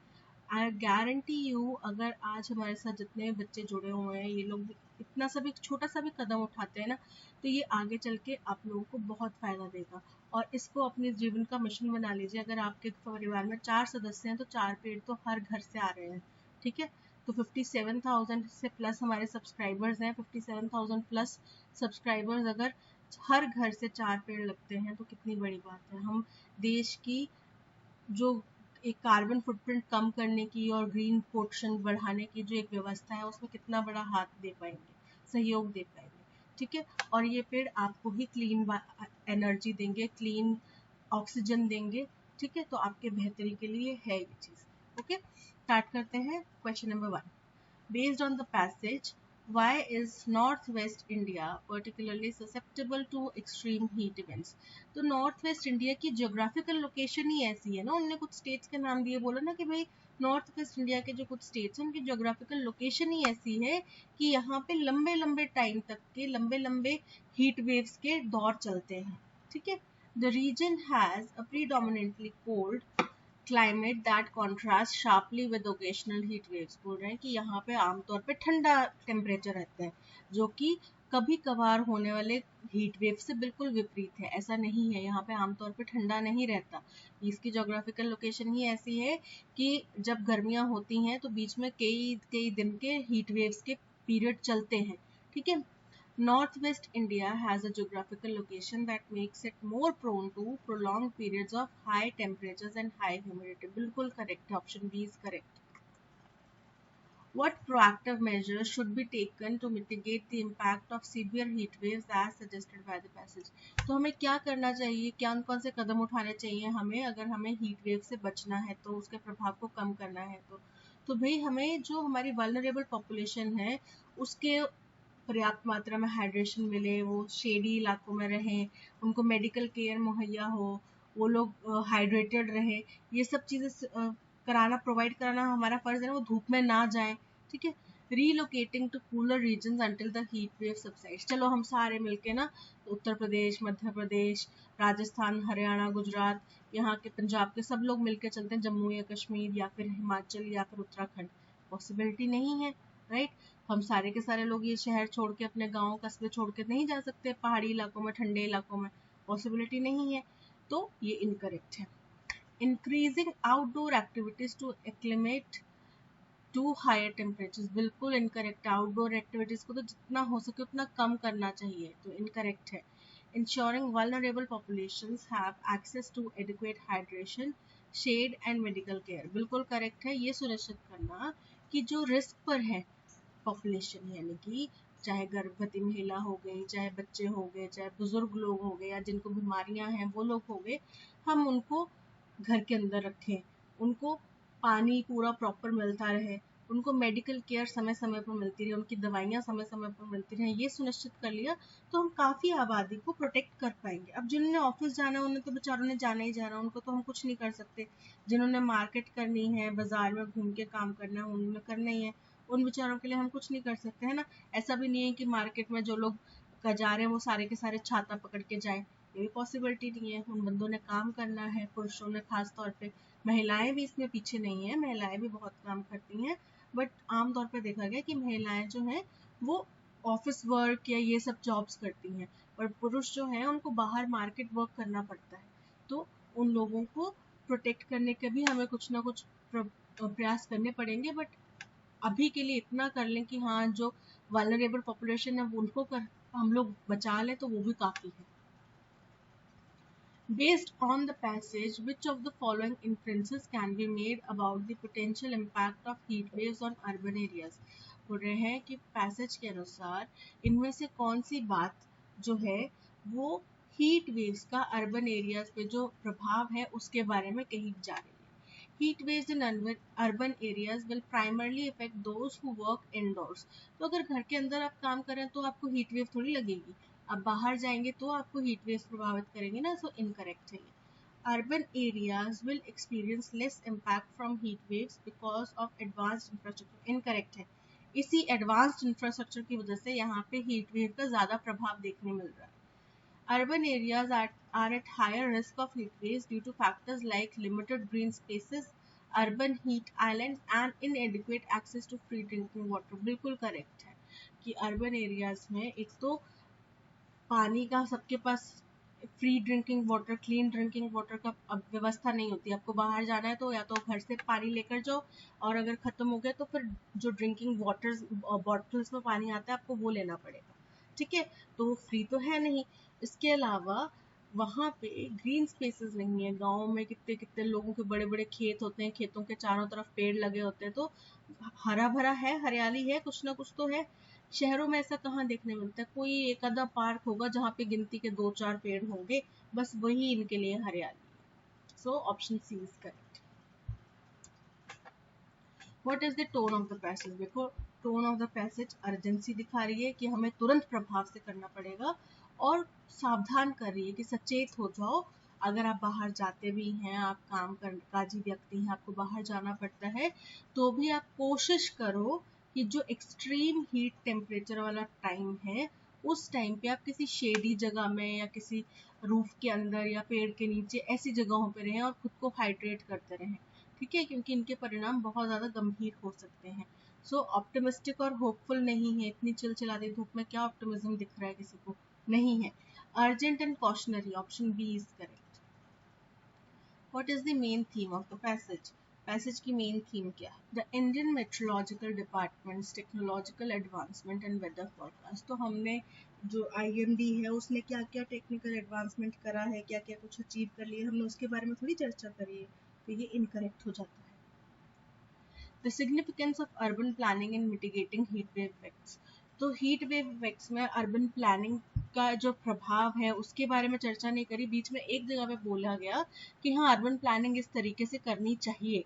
आई गारंटी यू, अगर आज हमारे साथ जितने बच्चे जुड़े हुए हैं, ये लोग इतना सा भी छोटा सा भी कदम उठाते हैं ना, तो ये आगे चल के आप लोगों को बहुत फायदा देगा। और इसको अपने जीवन का मिशन बना लीजिए। अगर आपके परिवार में 4 सदस्य हैं तो 4 पेड़ तो हर घर से आ रहे हैं, ठीक है। तो 57,000 से प्लस हमारे सब्सक्राइबर्स हैं, 57,000 प्लस सब्सक्राइबर्स अगर हर घर से 4 पेड़ लगते हैं तो कितनी बड़ी बात है। हम देश की जो एक कार्बन फुटप्रिंट कम करने की और ग्रीन पोर्शन बढ़ाने की जो एक व्यवस्था है, उसमें कितना बड़ा हाथ दे पाएंगे, सहयोग दे पाएंगे, ठीक है। और ये पेड़ आपको ही क्लीन एनर्जी देंगे, क्लीन ऑक्सीजन देंगे, ठीक है। तो आपके बेहतरी के लिए है ये चीज़, ओके। स्टार्ट करते हैं question number 1। Based on the passage, why is Northwest India particularly susceptible to extreme heat events? तो नॉर्थ वेस्ट इंडिया की ज्योग्राफिकल लोकेशन ही ऐसी है ना, उनने कुछ स्टेट्स के नाम दिए, बोला ना कि भाई नॉर्थ वेस्ट इंडिया के जो कुछ स्टेट्स हैं उनकी ज्योग्राफिकल लोकेशन ही ऐसी है कि यहाँ पे लंबे लंबे टाइम तक के लंबे लंबे हीट वेव्स के दौर चलते हैं, ठीक है। The region has a predominantly cold climate that contrasts sharply with occasional heat waves। बोल रहे हैं कि यहाँ पे आमतौर पे ठंडा टेम्परेचर रहता है, जो कि कभी कभार होने वाले हीट वेव से बिल्कुल विपरीत है। ऐसा नहीं है, यहाँ पे आमतौर पे ठंडा नहीं रहता। इसकी जोग्राफिकल लोकेशन ही ऐसी है कि जब गर्मियाँ होती हैं तो बीच में कई कई दिन के हीट वेव्स के पीरियड चलते हैं, ठीक है। Northwest India has a geographical location that makes it more prone to prolonged periods of high temperatures and high humidity. बिल्कुल correct है, option B is correct. What proactive measures should be taken to mitigate the impact of severe heat waves as suggested by the passage? तो हमें क्या करना चाहिए, कौन से कदम उठाने चाहिए हमें अगर हमें हीट वेव से बचना है, तो उसके प्रभाव को कम करना है। तो भाई हमें जो हमारी वल्नरेबल पॉपुलेशन है उसके पर्याप्त मात्रा में हाइड्रेशन मिले, वो शेडी इलाकों में रहें, उनको मेडिकल केयर मुहैया हो, वो लोग हाइड्रेटेड रहें, ये सब चीज़ें कराना, प्रोवाइड कराना हमारा फ़र्ज़ है ना। वो धूप में ना जाएं, ठीक है। Relocating to cooler regions until the heat wave subsides. चलो हम सारे मिलके ना, उत्तर प्रदेश, मध्य प्रदेश, राजस्थान, हरियाणा, गुजरात, यहाँ के पंजाब के सब लोग मिलके चलते हैं जम्मू या कश्मीर या फिर हिमाचल या फिर उत्तराखंड। पॉसिबिलिटी नहीं है, राइट। हम सारे के सारे लोग ये शहर छोड़ के, अपने गांव कस्बे छोड़ के नहीं जा सकते पहाड़ी इलाकों में, ठंडे इलाकों में, पॉसिबिलिटी नहीं है। तो ये इनकरेक्ट है। Increasing outdoor activities to acclimate to higher temperatures, बिल्कुल इनकरेक्ट। आउटडोर एक्टिविटीज को तो जितना हो सके उतना कम करना चाहिए, तो इनकरेक्ट है। Ensuring vulnerable populations have access to adequate hydration, shade and medical care, बिल्कुल करेक्ट है। ये सुनिश्चित करना कि जो रिस्क पर है पॉपुलेशन, यानी कि चाहे गर्भवती महिला हो गई, चाहे बच्चे हो गए, चाहे बुजुर्ग लोग हो गए, या जिनको बीमारियां हैं वो लोग हो गए, हम उनको घर के अंदर रखें, उनको पानी पूरा प्रॉपर मिलता रहे, उनको मेडिकल केयर समय समय पर मिलती रहे, उनकी दवाइयाँ समय समय पर मिलती रहे, ये सुनिश्चित कर लिया तो हम काफ़ी आबादी को प्रोटेक्ट कर पाएंगे। अब जिन्होंने ऑफिस जाना है उन्हें तो बेचारों ने जाना ही जाना, उनको तो हम कुछ नहीं कर सकते। जिन्होंने मार्केट करनी है, बाजार में घूम के काम करना है, उन्होंने करना ही है, उन बेचारों के लिए हम कुछ नहीं कर सकते, है ना। ऐसा भी नहीं है कि मार्केट में जो लोग जा रहे हैं वो सारे के सारे छाता पकड़ के जाए, ये भी पॉसिबिलिटी नहीं है। उन बंदों ने काम करना है, पुरुषों ने खास तौर पे, महिलाएं भी इसमें पीछे नहीं है, महिलाएं भी बहुत काम करती हैं, बट आमतौर पर देखा गया कि महिलाएं जो हैं वो ऑफिस वर्क या ये सब जॉब्स करती हैं, और पुरुष जो हैं उनको बाहर मार्केट वर्क करना पड़ता है। तो उन लोगों को प्रोटेक्ट करने के भी हमें कुछ ना कुछ प्रयास करने पड़ेंगे, बट अभी के लिए इतना कर लें कि हाँ, जो वल्नरेबल पॉपुलेशन है उनको हम लोग बचा लें तो वो भी काफ़ी है। Based on the passage, which of the following inferences can be made about the potential impact of heat waves on urban areas? बोल रहे हैं कि पैसेज के अनुसार इनमें से कौन सी बात जो है वो हीट वेव्स का अर्बन एरियाज पे जो प्रभाव है उसके बारे में कही जा रही है। Heat waves in urban areas will primarily affect those who work indoors. तो अगर घर के अंदर आप काम करें तो आपको हीट वेव थोड़ी लगेगी, आप बाहर जाएंगे तो आपको हीट वेव्स प्रभावित करेंगे ना, सो इनकरेक्ट है ये। Urban areas will experience less impact from heat waves because of advanced infrastructure. Incorrect है, इसी एडवांस्ड इंफ्रास्ट्रक्चर की वजह से यहाँ पे हीट वेव का ज़्यादा प्रभाव देखने मिल रहा है। Urban areas are at higher risk of heat waves due to factors like limited green spaces, urban heat islands and inadequate access to free drinking water. बिल्कुल करेक्ट है कि अर्बन एरियाज में एक तो पानी का सबके पास free drinking water, clean drinking water का अब व्यवस्था नहीं होती। आपको बाहर जाना है तो या तो घर से पानी लेकर जाओ, और अगर ख़त्म हो गया तो फिर जो ड्रिंकिंग वाटर बॉटल्स में पानी आता है आपको वो लेना पड़ेगा, ठीक है, तो फ्री तो है नहीं। इसके अलावा वहाँ पे ग्रीन स्पेसेस नहीं है। गाँव में कितने कितने लोगों के बड़े बड़े खेत होते हैं, खेतों के चारों तरफ पेड़ लगे होते हैं, तो हरा भरा है, हरियाली है, कुछ ना कुछ तो है। शहरों में ऐसा कहाँ देखने मिलता है, कोई एक आधा पार्क होगा जहाँ पे गिनती के 2-4 पेड़ होंगे, बस वही इनके लिए हरियाली। So option C is correct. What is the tone of the passage? देखो, tone of the passage urgency दिखा रही है कि हमें तुरंत प्रभाव से करना पड़ेगा, और सावधान कर रही है कि सचेत हो जाओ। अगर आप बाहर जाते भी हैं, आप काजी व्यक्ति हैं, आपको बाहर जाना पड़ता है, तो भी आप कोशिश करो कि जो एक्सट्रीम हीट टेम्परेचर वाला टाइम है उस टाइम पे आप किसी शेडी जगह में या किसी रूफ के अंदर या पेड़ के नीचे ऐसी जगहों पे रहें और खुद को हाइड्रेट करते रहें, ठीक है, क्योंकि इनके परिणाम बहुत ज़्यादा गंभीर हो सकते हैं। सो ऑप्टिमिस्टिक और होपफुल नहीं है, इतनी चिलचिलाती धूप में क्या ऑप्टिमिज्म दिख रहा है किसी को? नहीं है। Urgent and cautionary, option B is correct. What is the main theme of the passage? Passage की मेन थीम क्या है? The Indian meteorological department's technological advancement and weather forecast. तो हमने जो IMD है उसने क्या क्या टेक्निकल एडवांसमेंट करा है, क्या क्या कुछ अचीव कर लिया, हमने उसके बारे में थोड़ी चर्चा करी है, तो ये इनकरेक्ट हो जाता है। The significance of urban planning in mitigating heat wave effects. तो हीट वेव इफेक्ट्स में अर्बन प्लानिंग का जो प्रभाव है उसके बारे में चर्चा नहीं करी। बीच में एक जगह पे बोला गया कि हाँ, अर्बन प्लानिंग इस तरीके से करनी चाहिए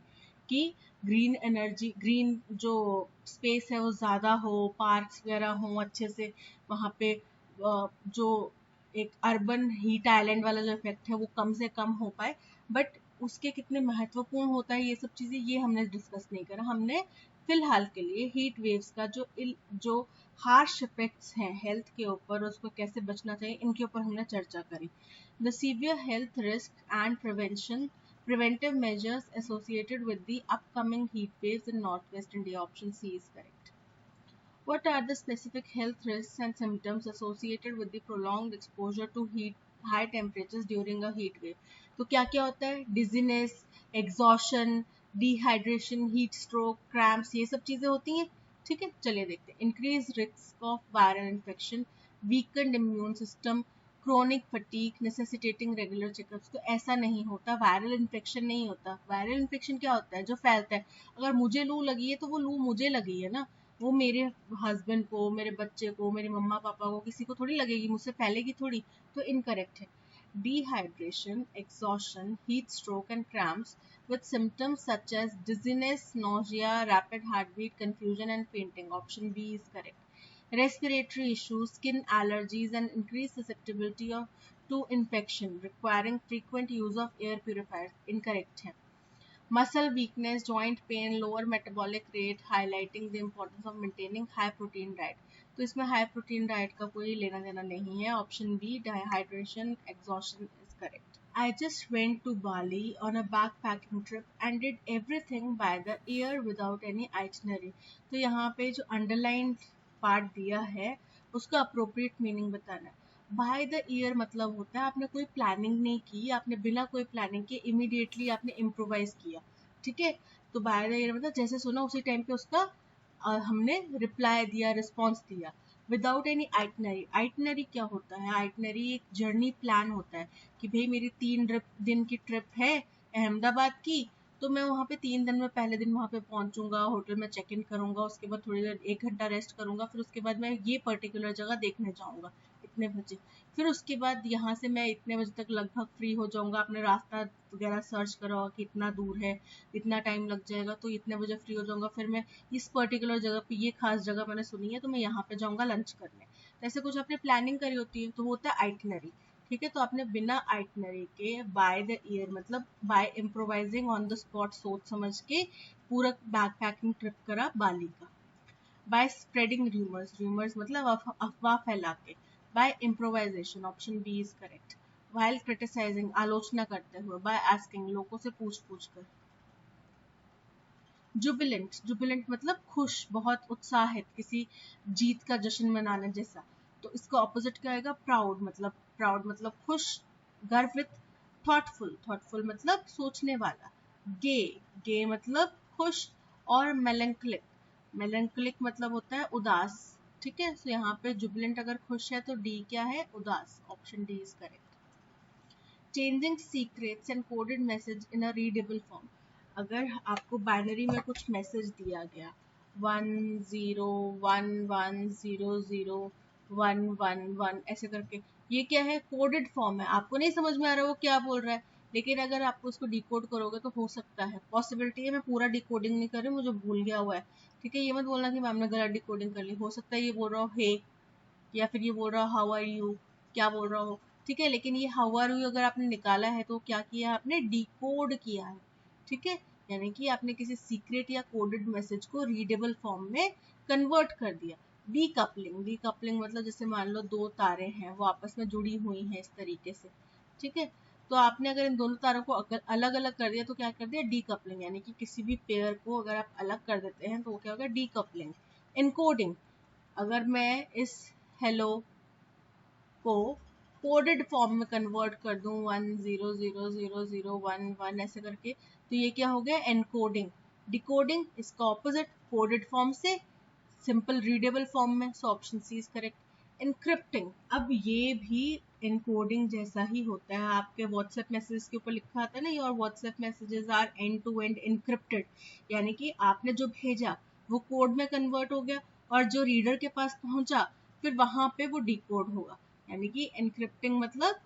कि ग्रीन एनर्जी, ग्रीन जो स्पेस है वो ज़्यादा हो, पार्क्स वगैरह हो अच्छे से, वहाँ पे जो एक अर्बन हीट आइलैंड वाला जो इफेक्ट है वो कम से कम हो पाए। बट उसके कितने महत्वपूर्ण होता है ये सब चीज़ें, ये हमने डिस्कस नहीं करा। हमने फिलहाल के लिए हीट वेव्स का जो हार्श इफेक्ट्स हैं हेल्थ के ऊपर, उसको कैसे बचना चाहिए, इनके ऊपर हमने चर्चा करी। The severe health risk and preventive measures associated with the upcoming heat waves in northwest India, option C is correct. What are the specific health risks and symptoms associated with the prolonged exposure to high temperatures during a heat wave? तो क्या क्या होता है? Dizziness, exhaustion, dehydration, heat stroke, cramps, ये सब चीज़ें होती हैं, ठीक है। चलिए देखते हैं। Increase risk of viral infection, weakened immune system, chronic fatigue necessitating regular checkups. तो ऐसा नहीं होता, वायरल इन्फेक्शन नहीं होता। वायरल इन्फेक्शन क्या होता है? जो फैलता है। अगर मुझे लू लगी है तो वो लू मुझे लगी है ना, वो मेरे हस्बैंड को, मेरे बच्चे को, मेरे मम्मा पापा को, किसी को थोड़ी लगेगी, मुझसे फैलेगी थोड़ी, तो इनकरेक्ट है। Dehydration, exhaustion, heat stroke and cramps with symptoms such as dizziness, nausea, rapid heartbeat, confusion and fainting. Option B is correct. Respiratory issues, skin allergies and increased susceptibility to infection requiring frequent use of air purifiers. Incorrect है. Muscle weakness, joint pain, lower metabolic rate, highlighting the importance of maintaining high protein diet. तो इसमें हाई प्रोटीन डाइट का कोई लेना देना नहीं है. Option B, dehydration exhaustion is correct. I just went to Bali on a backpacking trip and did everything by the ear without any itinerary. तो यहाँ पे जो underlined part दिया है उसका appropriate meaning बताना है. बाय द ईयर मतलब होता है आपने कोई प्लानिंग नहीं की, आपने बिना कोई प्लानिंग के इमीडिएटली आपने इम्प्रोवाइज किया. ठीक है, तो बाय द ईयर मतलब जैसे सुना उसी टाइम पे उसका हमने रिप्लाई दिया, रिस्पॉन्स दिया. Without any itinerary. आइटनरी क्या होता है? आइटनरी एक जर्नी प्लान होता है कि भाई मेरी 3 दिन की ट्रिप है अहमदाबाद की, तो मैं वहाँ पे 3 दिन में पहले दिन वहाँ पे पहुँचूंगा, होटल में चेक इन करूंगा, उसके बाद थोड़ी देर 1 घंटा रेस्ट करूंगा, फिर उसके बाद मैं ये पर्टिकुलर जगह देखने जाऊंगा इतने बजे, फिर उसके बाद यहाँ से मैं इतने बजे तक लगभग फ्री हो जाऊंगा, अपने रास्ता वगैरह सर्च करा कि इतना दूर है, इतना टाइम लग जाएगा, तो इतने बजे फ्री हो जाऊंगा, फिर मैं इस पर्टिकुलर जगह पे, ये खास जगह मैंने सुनी है तो मैं यहाँ पे जाऊंगा लंच करने. तो ऐसे कुछ आपने प्लानिंग करी होती है तो वो होता है आइटनरी. ठीक है, तो आपने बिना आइटनरी के बाय द ईयर मतलब by improvising on the spot सोच समझ के पूरा बैकपैकिंग ट्रिप करा बाली का. Bye spreading rumours. रूमर्स मतलब अफवाह फैला के. By improvisation. Option B is correct. While criticising. आलोचना करते हुए. By asking. लोगों से पूछ कर. जुबिलेंट. जुबिलेंट मतलब खुश, बहुत उत्साहित, किसी जीत का जश्न मनाने जैसा. तो इसका ऑपोजिट क्या आएगा? प्राउड. मतलब खुश, गर्वित. थॉटफुल. थॉटफुल मतलब सोचने वाला. गे. गे मतलब खुश. और मेलंक्लिक. मेलंक्लिक मतलब होता है उदास. ठीक है, तो यहाँ पे जुबिलेंट अगर खुश है तो डी क्या है? उदास. Option D is correct. Changing secrets and coded message in a readable form. अगर आपको बाइनरी में कुछ मैसेज दिया गया 1011000111 ऐसे करके, ये क्या है? कोडेड फॉर्म है, आपको नहीं समझ में आ रहा वो क्या बोल रहा है, लेकिन अगर आप उसको डिकोड करोगे तो हो सकता है, पॉसिबिलिटी है, मैं पूरा डिकोडिंग नहीं कर रही, मुझे भूल गया हुआ है. ठीक है, ये मत बोलना कि मैम ने गलत डिकोडिंग कर ली. हो सकता है ये बोल रहा हो हे, या फिर ये बोल रहा हो हाउ आर यू, क्या बोल रहा हो. ठीक है, लेकिन ये हाउ आर यू अगर आपने निकाला है तो क्या किया? आपने डिकोड किया है. ठीक है, यानी कि आपने किसी सीक्रेट या कोडेड मैसेज को रीडेबल फॉर्म में कन्वर्ट कर दिया. डीकपलिंग. डीकपलिंग मतलब जैसे मान लो 2 तारे हैं, वो आपस में जुड़ी हुई हैं इस तरीके से. ठीक है, तो आपने अगर इन दोनों तारों को अलग अलग कर दिया तो क्या कर दिया? डीकपलिंग. यानी कि किसी भी पेयर को अगर आप अलग कर देते हैं तो वो क्या होगा? डीकपलिंग. इनकोडिंग. अगर मैं इस हेलो को कोडेड फॉर्म में कन्वर्ट कर दूं 10000011 ऐसे करके, तो ये क्या हो गया? एनकोडिंग. डिकोडिंग इसका ऑपोजिट, कोडेड फॉर्म से सिंपल रीडेबल फॉर्म में. So option C is correct. Encrypting. अब ये भी इनकोडिंग जैसा ही होता है. आपके व्हाट्सएप मैसेज के ऊपर लिखा आता है ना, your WhatsApp messages are end to end encrypted, यानी कि आपने जो भेजा वो कोड में कन्वर्ट हो गया और जो रीडर के पास पहुंचा फिर वहां पे वो डिकोड होगा. यानी कि एनक्रिप्टिंग मतलब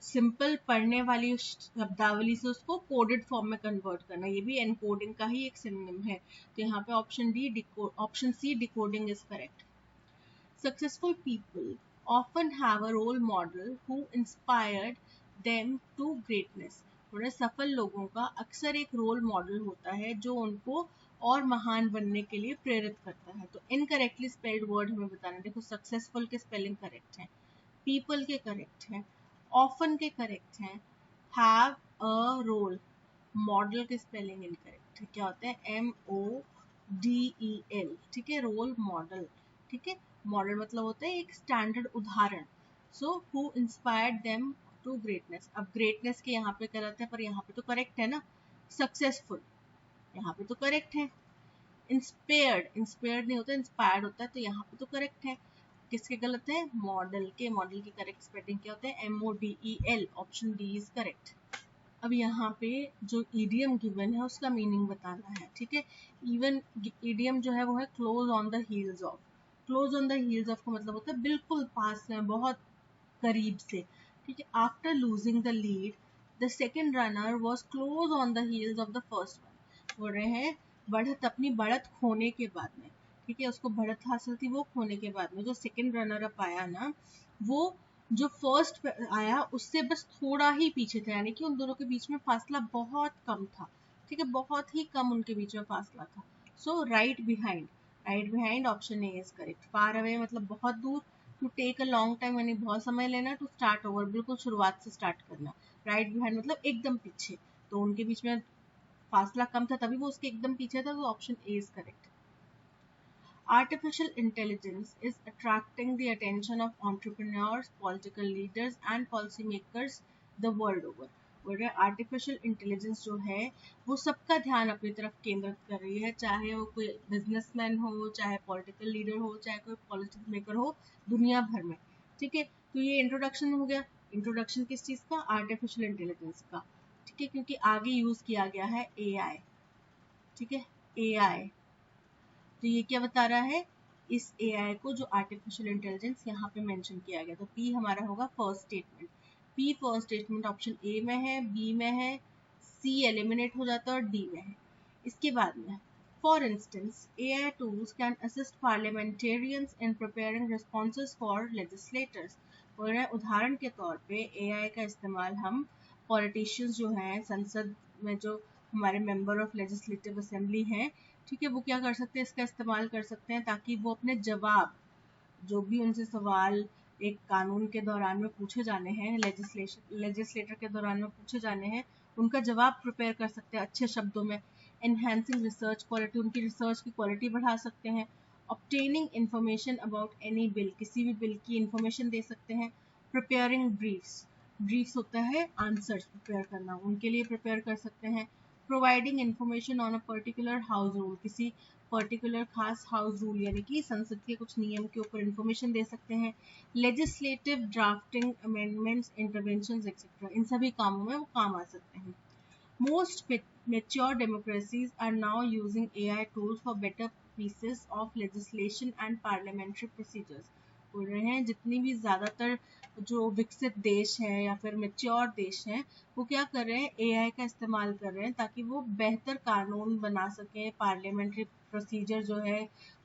सिंपल पढ़ने वाली शब्दावली से उसको कोडेड फॉर्म में कन्वर्ट करना. ये भी एनकोडिंग का ही एक सिनोनिम है. तो यहाँ पे option C decoding is correct. Successful people often have a role model who inspired them to greatness. थोड़े सफल लोगों का अक्सर एक रोल मॉडल होता है जो उनको और महान बनने के लिए प्रेरित करता है. तो इनकरेक्टली स्पेल्ड वर्ड हमें बताना. देखो, सक्सेसफुल के स्पेलिंग करेक्ट है, पीपल के करेक्ट है, ऑफन के करेक्ट है, हैव अ रोल. मॉडल के स्पेलिंग इनकरेक्ट है. क्या होता है? MODEL. ठीक है, रोल मॉडल. ठीक है, मॉडल मतलब होता है एक स्टैंडर्ड उदाहरण. So who inspired them to greatness. अब ग्रेटनेस के यहाँ पे गलत है पर यहाँ पे तो करेक्ट है ना. सक्सेसफुल यहाँ पे तो करेक्ट है. इंस्पायर्ड नहीं होता, इंस्पायर्ड होता है, तो यहाँ पे तो करेक्ट है. किसके गलत है? मॉडल के. मॉडल की करेक्ट स्पेलिंग क्या होता है? MODEL. Option D is correct. अब यहाँ पे जो ईडियम गिवन है उसका मीनिंग बताना है. ठीक है, इवन ईडियम जो है वो है close on the heels of. Close on the heels of का मतलब होता है बिल्कुल पास में, बहुत करीब से. ठीक है, after losing the lead the second runner was close on the heels of the first one. बोल रहे हैं बढ़त, अपनी बढ़त खोने के बाद में, ठीक है, उसको बढ़त हासिल थी वो खोने के बाद में जो सेकेंड रनर अप आया ना, वो जो फर्स्ट आया उससे बस थोड़ा ही पीछे था, यानी कि उन दोनों के बीच में फासला बहुत कम था, ठीक है, बहुत ही कम उनके बीच में फासला था। So right behind option A is correct. Far away मतलब बहुत दूर, to take a long time यानी बहुत समय लेना, टू स्टार्ट ओवर बिल्कुल शुरुआत से स्टार्ट करना, राइट बिहाइंड मतलब एकदम पीछे, तो उनके बीच में फासला कम था तभी वो उसके एकदम पीछे था, तो option A is correct. Artificial intelligence is attracting the attention of entrepreneurs, political leaders and policymakers the world over. बोल रहे आर्टिफिशियल इंटेलिजेंस जो है वो सबका ध्यान अपनी तरफ केंद्रित कर रही है, चाहे वो कोई बिजनेसमैन हो, चाहे पॉलिटिकल लीडर हो, चाहे कोई पॉलिसी मेकर हो, दुनिया भर में, ठीक है। तो ये इंट्रोडक्शन हो गया। इंट्रोडक्शन किस चीज का? आर्टिफिशियल इंटेलिजेंस का, ठीक है, क्योंकि आगे यूज किया गया है एआई, ठीक है, एआई। तो ये क्या बता रहा है? इस AI को जो आर्टिफिशियल इंटेलिजेंस यहाँ पे मेंशन किया गया, तो P हमारा होगा first statement. P first statement option A में है, B में है, C एलिमिनेट हो जाता है और D में है। इसके बाद में for instance AI tools can assist parliamentarians in preparing responses for legislators। बोल रहे हैं उदाहरण के तौर पे AI का इस्तेमाल हम पॉलिटिशियंस जो हैं, संसद में जो हमारे मेंबर ऑफ लेजिस्लेटिव असेंबली हैं, ठीक है, वो क्या कर सकते हैं, इसका इस्तेमाल कर सकते हैं ताकि वो अपने जवाब, जो भी उनसे सवाल एक कानून के दौरान में पूछे जाने हैं, लेजिस्लेटर के दौरान में पूछे जाने हैं, उनका जवाब प्रिपेयर कर सकते हैं अच्छे शब्दों में। एनहेंसिंग रिसर्च क्वालिटी, उनकी रिसर्च की क्वालिटी बढ़ा सकते हैं। Obtaining information about any bill, किसी भी बिल की इंफॉर्मेशन दे सकते हैं। प्रिपेयरिंग ब्रीफ्स होता है आंसर्स प्रिपेयर करना, उनके लिए प्रिपेयर कर सकते हैं। Providing information on a particular house rule, किसी पर्टिकुलर खास हाउस रूल यानी कि संसद के कुछ नियम के ऊपर इंफॉर्मेशन दे सकते हैं। Legislative drafting, amendments, interventions etcetera, इन सभी कामों में वो काम आ सकते हैं। Most mature democracies are now using AI tools for better pieces of legislation and parliamentary procedures। बोल रहे हैं जितनी भी ज़्यादातर जो विकसित देश हैं या फिर मेच्योर देश हैं, वो क्या कर रहे हैं, AI का इस्तेमाल कर रहे हैं ताकि वो बेहतर कानून बना सकें, पार्लियामेंट्री प्रोसीजर जो है,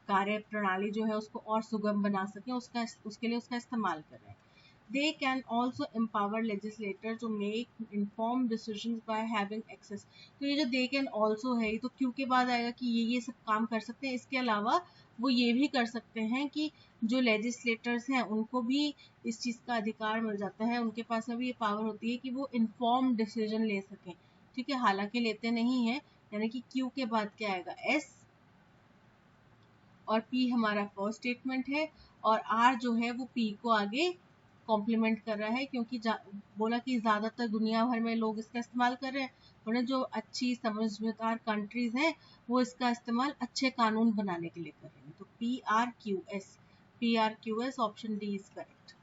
कार्य प्रणाली जो है, उसको और सुगम बना सकें, उसके लिए उसका इस्तेमाल कर रहे हैं। They can also empower legislator to make informed decisions by having access। तो ये जो they can also है, ये तो क्यों के बाद आएगा कि ये सब काम कर सकते हैं। इसके अलावा वो ये भी कर सकते हैं कि जो लेजिस्लेटर्स हैं उनको भी इस चीज़ का अधिकार मिल जाता है, उनके पास में भी ये पावर होती है कि वो इन्फॉर्म डिसीजन ले सकें, ठीक है, हालांकि लेते नहीं है। यानी कि क्यू के बाद क्या आएगा? एस, और पी हमारा फर्स्ट स्टेटमेंट है, और आर जो है वो पी को आगे कॉम्प्लीमेंट कर रहा है, क्योंकि बोला कि ज़्यादातर दुनिया भर में लोग इसका इस्तेमाल कर रहे हैं, उन्हें जो अच्छी समझदार कंट्रीज हैं वो इसका इस्तेमाल अच्छे कानून बनाने के लिए कर रहे हैं। तो PRQS option D is correct.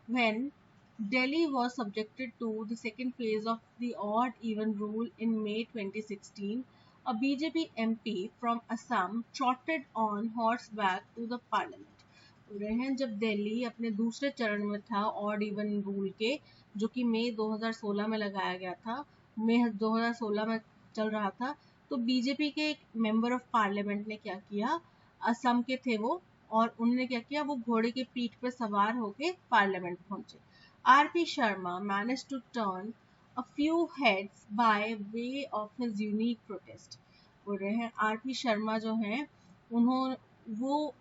When Delhi was subjected to the second phase of the odd-even rule in May 2016, a BJP MP from Assam trotted on horseback to the parliament। बोल रहे हैं जब दिल्ली अपने दूसरे चरण में था ऑड इवन रूल के, जो कि मई 2016 में लगाया गया था, मई 2016 में चल रहा था, तो बीजेपी के एक मेंबर ऑफ पार्लियामेंट ने क्या किया, असम के थे वो, और उन्होंने क्या किया, वो घोड़े की पीठ पर सवार होके पार्लियामेंट पहुंचे। RP Sharma managed to turn a few heads by way of his unique protest। बोल रहे हैं आरपी शर्मा जो हैं, वो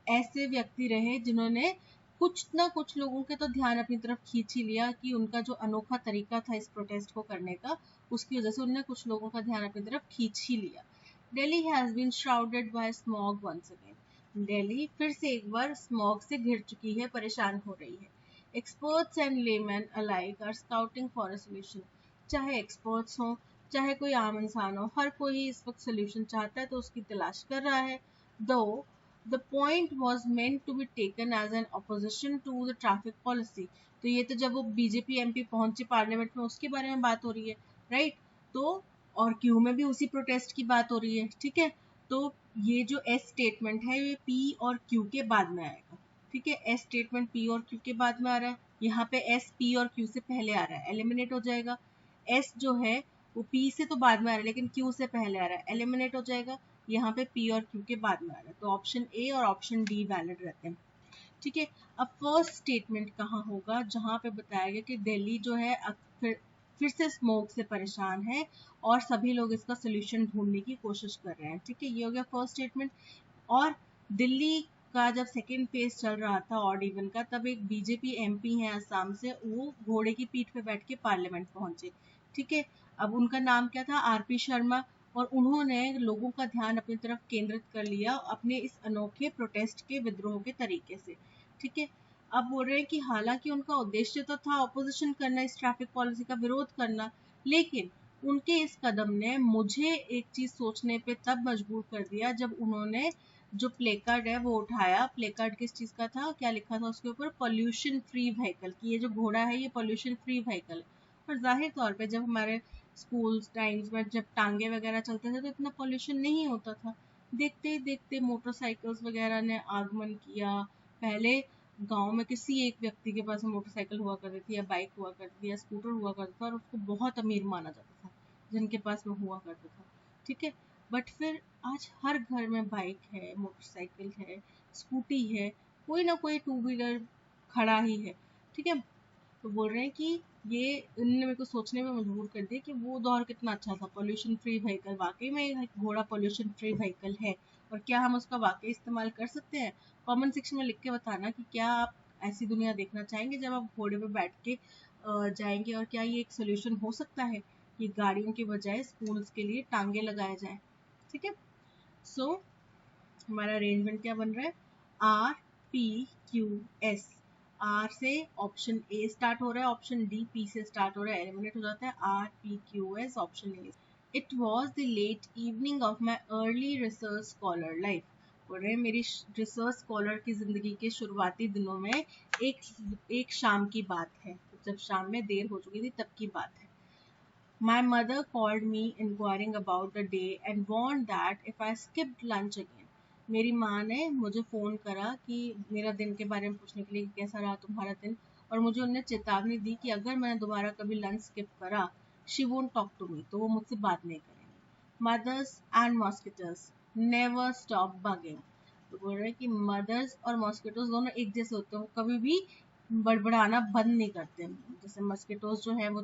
ऐसे व्यक्ति रहे जिन्होंने कुछ ना कुछ लोगों के तो ध्यान अपनी तरफ खींच ही लिया, कि उनका जो अनोखा तरीका था इस प्रोटेस्ट को करने का, उसकी वजह से उन्होंने कुछ लोगों का ध्यान अपनी तरफ खींच ही लिया। Delhi has been shrouded by smog once again. Delhi फिर से एक बार स्मॉग से घिर चुकी है, परेशान हो रही है। Experts and layman alike are scouting for a solution. चाहे एक्सपर्ट्स हों, चाहे कोई आम इंसान हो, हर कोई इस वक्त सोल्यूशन चाहता है, तो उसकी तलाश कर रहा है। दो the point was meant to be taken as an opposition to the traffic policy। तो ये तो जब वो बीजेपी एमपी पहुंचे पार्लियामेंट में, उसके बारे में बात हो रही है, राइट। तो और क्यू में भी उसी प्रोटेस्ट की बात हो रही है, ठीक है। तो ये जो एस स्टेटमेंट है ये पी और क्यू के बाद में आएगा। ठीक है, एस स्टेटमेंट पी और क्यू के बाद में आ रहा है, यहाँ पे एस पी और क्यू से पहले आ रहा है, एलिमिनेट हो जाएगा। एस जो है वो पी से तो बाद में आ रहा है लेकिन क्यू से पहले आ रहा है, एलिमिनेट हो जाएगा। यहाँ पे पी और क्यू के बाद में आ रहा है, तो ऑप्शन ए और ऑप्शन डी वैलिड रहते हैं। ठीक है, अब फर्स्ट स्टेटमेंट कहाँ होगा, जहाँ पे बताया गया कि दिल्ली जो है फिर से स्मोक से परेशान है और सभी लोग इसका सोल्यूशन ढूंढने की कोशिश कर रहे हैं। ठीक है, ये हो गया फर्स्ट स्टेटमेंट। और दिल्ली का जब सेकेंड फेज चल रहा था ऑड इवन का, तब एक बीजेपी एमपी है असम से, वो घोड़े की पीठ पे बैठ के पार्लियामेंट पहुंचे। ठीक है, अब उनका नाम क्या था, आरपी शर्मा, और उन्होंने लोगों का ध्यान अपनी तरफ केंद्रित कर लिया अपने इस अनोखे प्रोटेस्ट के विद्रोह के तरीके से। ठीक है, अब बोल रहे हैं कि हालांकि उनका उद्देश्य तो था ऑपोजिशन करना, इस ट्रैफिक पॉलिसी का विरोध करना, लेकिन उनके इस कदम ने मुझे एक चीज सोचने पे तब मजबूर कर दिया जब उन्होंने जो प्ले कार्ड है वो उठाया। प्ले कार्ड किस चीज का था, क्या लिखा था उसके ऊपर, पोल्यूशन फ्री व्हीकल, कि ये जो घोड़ा है ये पोल्यूशन फ्री व्हीकल है। और जाहिर तौर पे जब हमारे स्कूल टाइम्स में जब टांगे वगैरह चलते थे तो इतना पोल्यूशन नहीं होता था। देखते ही देखते मोटरसाइकिल्स वगैरह ने आगमन किया। पहले गांव में किसी एक व्यक्ति के पास मोटरसाइकिल हुआ करती थी या बाइक हुआ करती थी या स्कूटर हुआ करता था और उसको बहुत अमीर माना जाता था जिनके पास में हुआ करता था। ठीक है, बट फिर आज हर घर में बाइक है, मोटरसाइकिल है, स्कूटी है, कोई ना कोई टू व्हीलर खड़ा ही है। ठीक है, तो बोल रहे हैं कि ये इन्होंने मेरे को सोचने में मजबूर कर दिया कि वो दौर कितना अच्छा था, पोल्यूशन फ्री व्हीकल, वाकई में एक घोड़ा पोल्यूशन फ्री व्हीकल है और क्या हम उसका वाकई इस्तेमाल कर सकते हैं। कमेंट सेक्शन में लिख के बताना कि क्या आप ऐसी दुनिया देखना चाहेंगे जब आप घोड़े पे बैठ के जाएंगे, और क्या ये एक सोल्यूशन हो सकता है कि गाड़ियों के बजाय स्कूल्स के लिए टांगे लगाए जाए। ठीक है, सो हमारा अरेंजमेंट क्या बन रहा है, R P Q S. R से ऑप्शन ए स्टार्ट हो रहा है, ऑप्शन डी पी से स्टार्ट हो रहा है, एलिमिनेट हो जाता है, R P Q S option A. It was the late evening of my early research scholar life. बोल रहे हैं मेरी रिसर्च स्कॉलर की जिंदगी के शुरुआती दिनों में एक शाम की बात है, जब शाम में देर हो चुकी थी तब की बात है। My mother called me inquiring about the day and warned that if I skipped lunch again, मेरी माँ ने मुझे फ़ोन करा कि मेरा दिन के बारे में पूछने के लिए कि कैसा रहा तुम्हारा दिन, और मुझे उन्होंने चेतावनी दी कि अगर मैंने दोबारा कभी लंच स्किप करा, she won't talk to me, तो वो मुझसे बात नहीं करेंगी। Mothers and mosquitoes never stop bugging. तो बोल रहे हैं कि मदर्स और मॉस्किटोज दोनों एक जैसे होते हैं, वो कभी भी बड़बड़ाना बंद नहीं करते। जैसे मस्किटोज जो है वो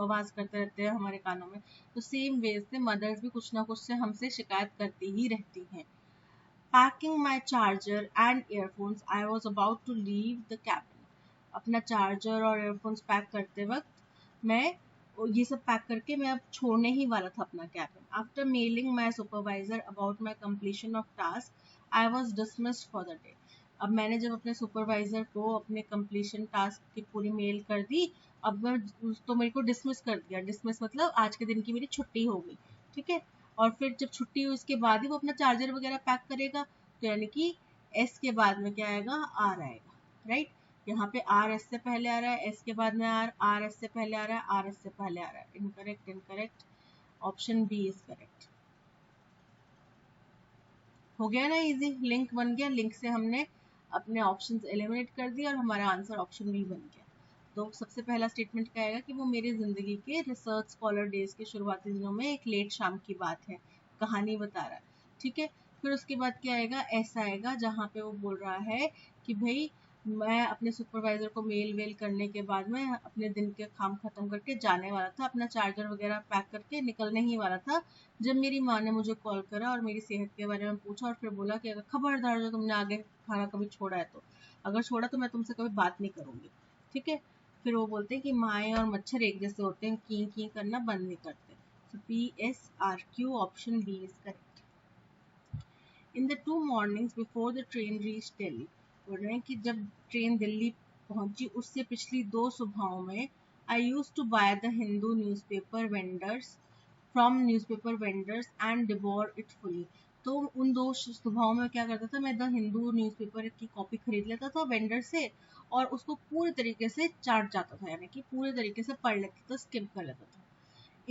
आवाज करते रहते हैं हमारे कानों में, तो सेम वे से मदर्स भी कुछ ना कुछ से हमसे शिकायत करती ही रहती हैं। Packing my charger and earphones I was about to leave the cabin. अपना चार्जर और ईयरफोन्स पैक करते वक्त मैं ये सब पैक करके मैं अब छोड़ने ही वाला था अपना cabin. After mailing my supervisor about my completion of task I was dismissed for the day. अब मैंने जब अपने सुपरवाइजर को अपने कंप्लीशन टास्क की पूरी मेल कर दी, अब मैं तो मेरे को डिसमिस कर दिया। डिसमिस मतलब आज के दिन की मेरी छुट्टी हो गई। ठीक है, और फिर जब छुट्टी हुई उसके बाद ही वो अपना चार्जर वगैरह पैक करेगा, तो यानी कि एस के बाद में क्या आएगा, आर आएगा। राइट, यहाँ पे आर एस से पहले आ रहा है, एस के बाद में आर, आर एस से पहले आ रहा है, आर एस से पहले आ रहा है। Incorrect incorrect, option B is correct. हो गया ना इजी, लिंक बन गया, लिंक से हमने अपने ऑप्शंस एलिमिनेट कर दिए और हमारा आंसर ऑप्शन बी बन गया। तो सबसे पहला स्टेटमेंट क्या आएगा कि वो मेरी जिंदगी के रिसर्च स्कॉलर डेज के शुरुआती दिनों में एक लेट शाम की बात है, कहानी बता रहा है। ठीक है, फिर उसके बाद क्या आएगा, ऐसा आएगा जहाँ पे वो बोल रहा है कि भाई मैं अपने सुपरवाइजर को मेल वेल करने के बाद में अपने दिन के काम खत्म करके जाने वाला था, अपना चार्जर वगैरह पैक करके निकलने ही वाला था, जब मेरी माँ ने मुझे कॉल करा और मेरी सेहत के बारे में पूछा और फिर बोला कि अगर खबरदार जो तुमने आगे खाना कभी छोड़ा है तो, अगर छोड़ा तो मैं तुमसे कभी बात नहीं करूंगी। ठीक है, फिर वो बोलते हैं कि माए और मच्छर एक जैसे होते हैं, की की करना बंद नहीं करते। So PSRQ option B is correct. In the 2 mornings before the train reach Delhi, बोल रहे हैं कि जब ट्रेन दिल्ली पहुंची उससे पिछली 2 सुबहों में I used to buy the Hindu newspaper vendors from newspaper vendors and devour it fully. तो उन 2 सुबहों में क्या करता था, मैं द हिंदू न्यूज़पेपर की कॉपी खरीद लेता था वेंडर से और उसको पूरी तरीके से चाट जाता था, यानी कि पूरे तरीके से पढ़ लेता था, स्किप कर लेता था।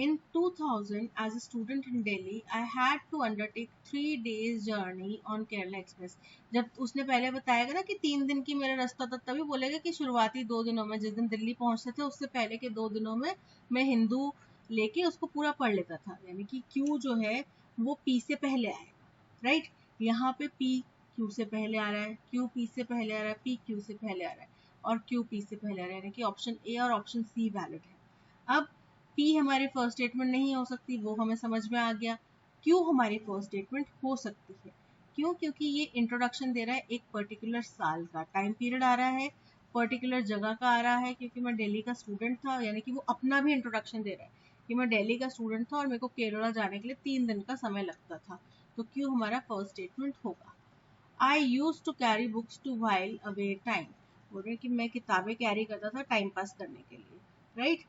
In 2000, as a student in Delhi, I had to undertake 3 days journey on Kerala Express. जब उसने पहले बताएगा ना कि 3 दिन की मेरा रास्ता था, तभी बोलेगा कि शुरुआती 2 दिनों में, जिस दिन दिल्ली पहुंचते थे उससे पहले के 2 दिनों में मैं हिंदू लेके उसको पूरा पढ़ लेता था, यानी कि Q जो है वो P से पहले आएगा, राइट। यहाँ पे P Q से पहले आ रहा है, Q P से पहले आ रहा है, P Q से पहले आ रहा है और Q P से पहले आ रहा है, यानी कि ऑप्शन A और ऑप्शन C वैलिड है। अब P हमारी फर्स्ट स्टेटमेंट नहीं हो सकती, वो हमें समझ में आ गया। Q हमारी फर्स्ट स्टेटमेंट हो सकती है। क्यों? क्योंकि ये इंट्रोडक्शन दे रहा है एक पर्टिकुलर साल का, टाइम पीरियड आ रहा है, पर्टिकुलर जगह का आ रहा है, क्योंकि मैं दिल्ली का स्टूडेंट था, यानी कि वो अपना भी इंट्रोडक्शन दे रहा है कि मैं दिल्ली का स्टूडेंट था और मेरे को केरला जाने के लिए 3 दिन का समय लगता था। तो Q हमारा फर्स्ट स्टेटमेंट होगा। I used to carry books to while away time. बोल रहे हैं कि मैं किताबें कैरी करता था टाइम पास करने के लिए, right.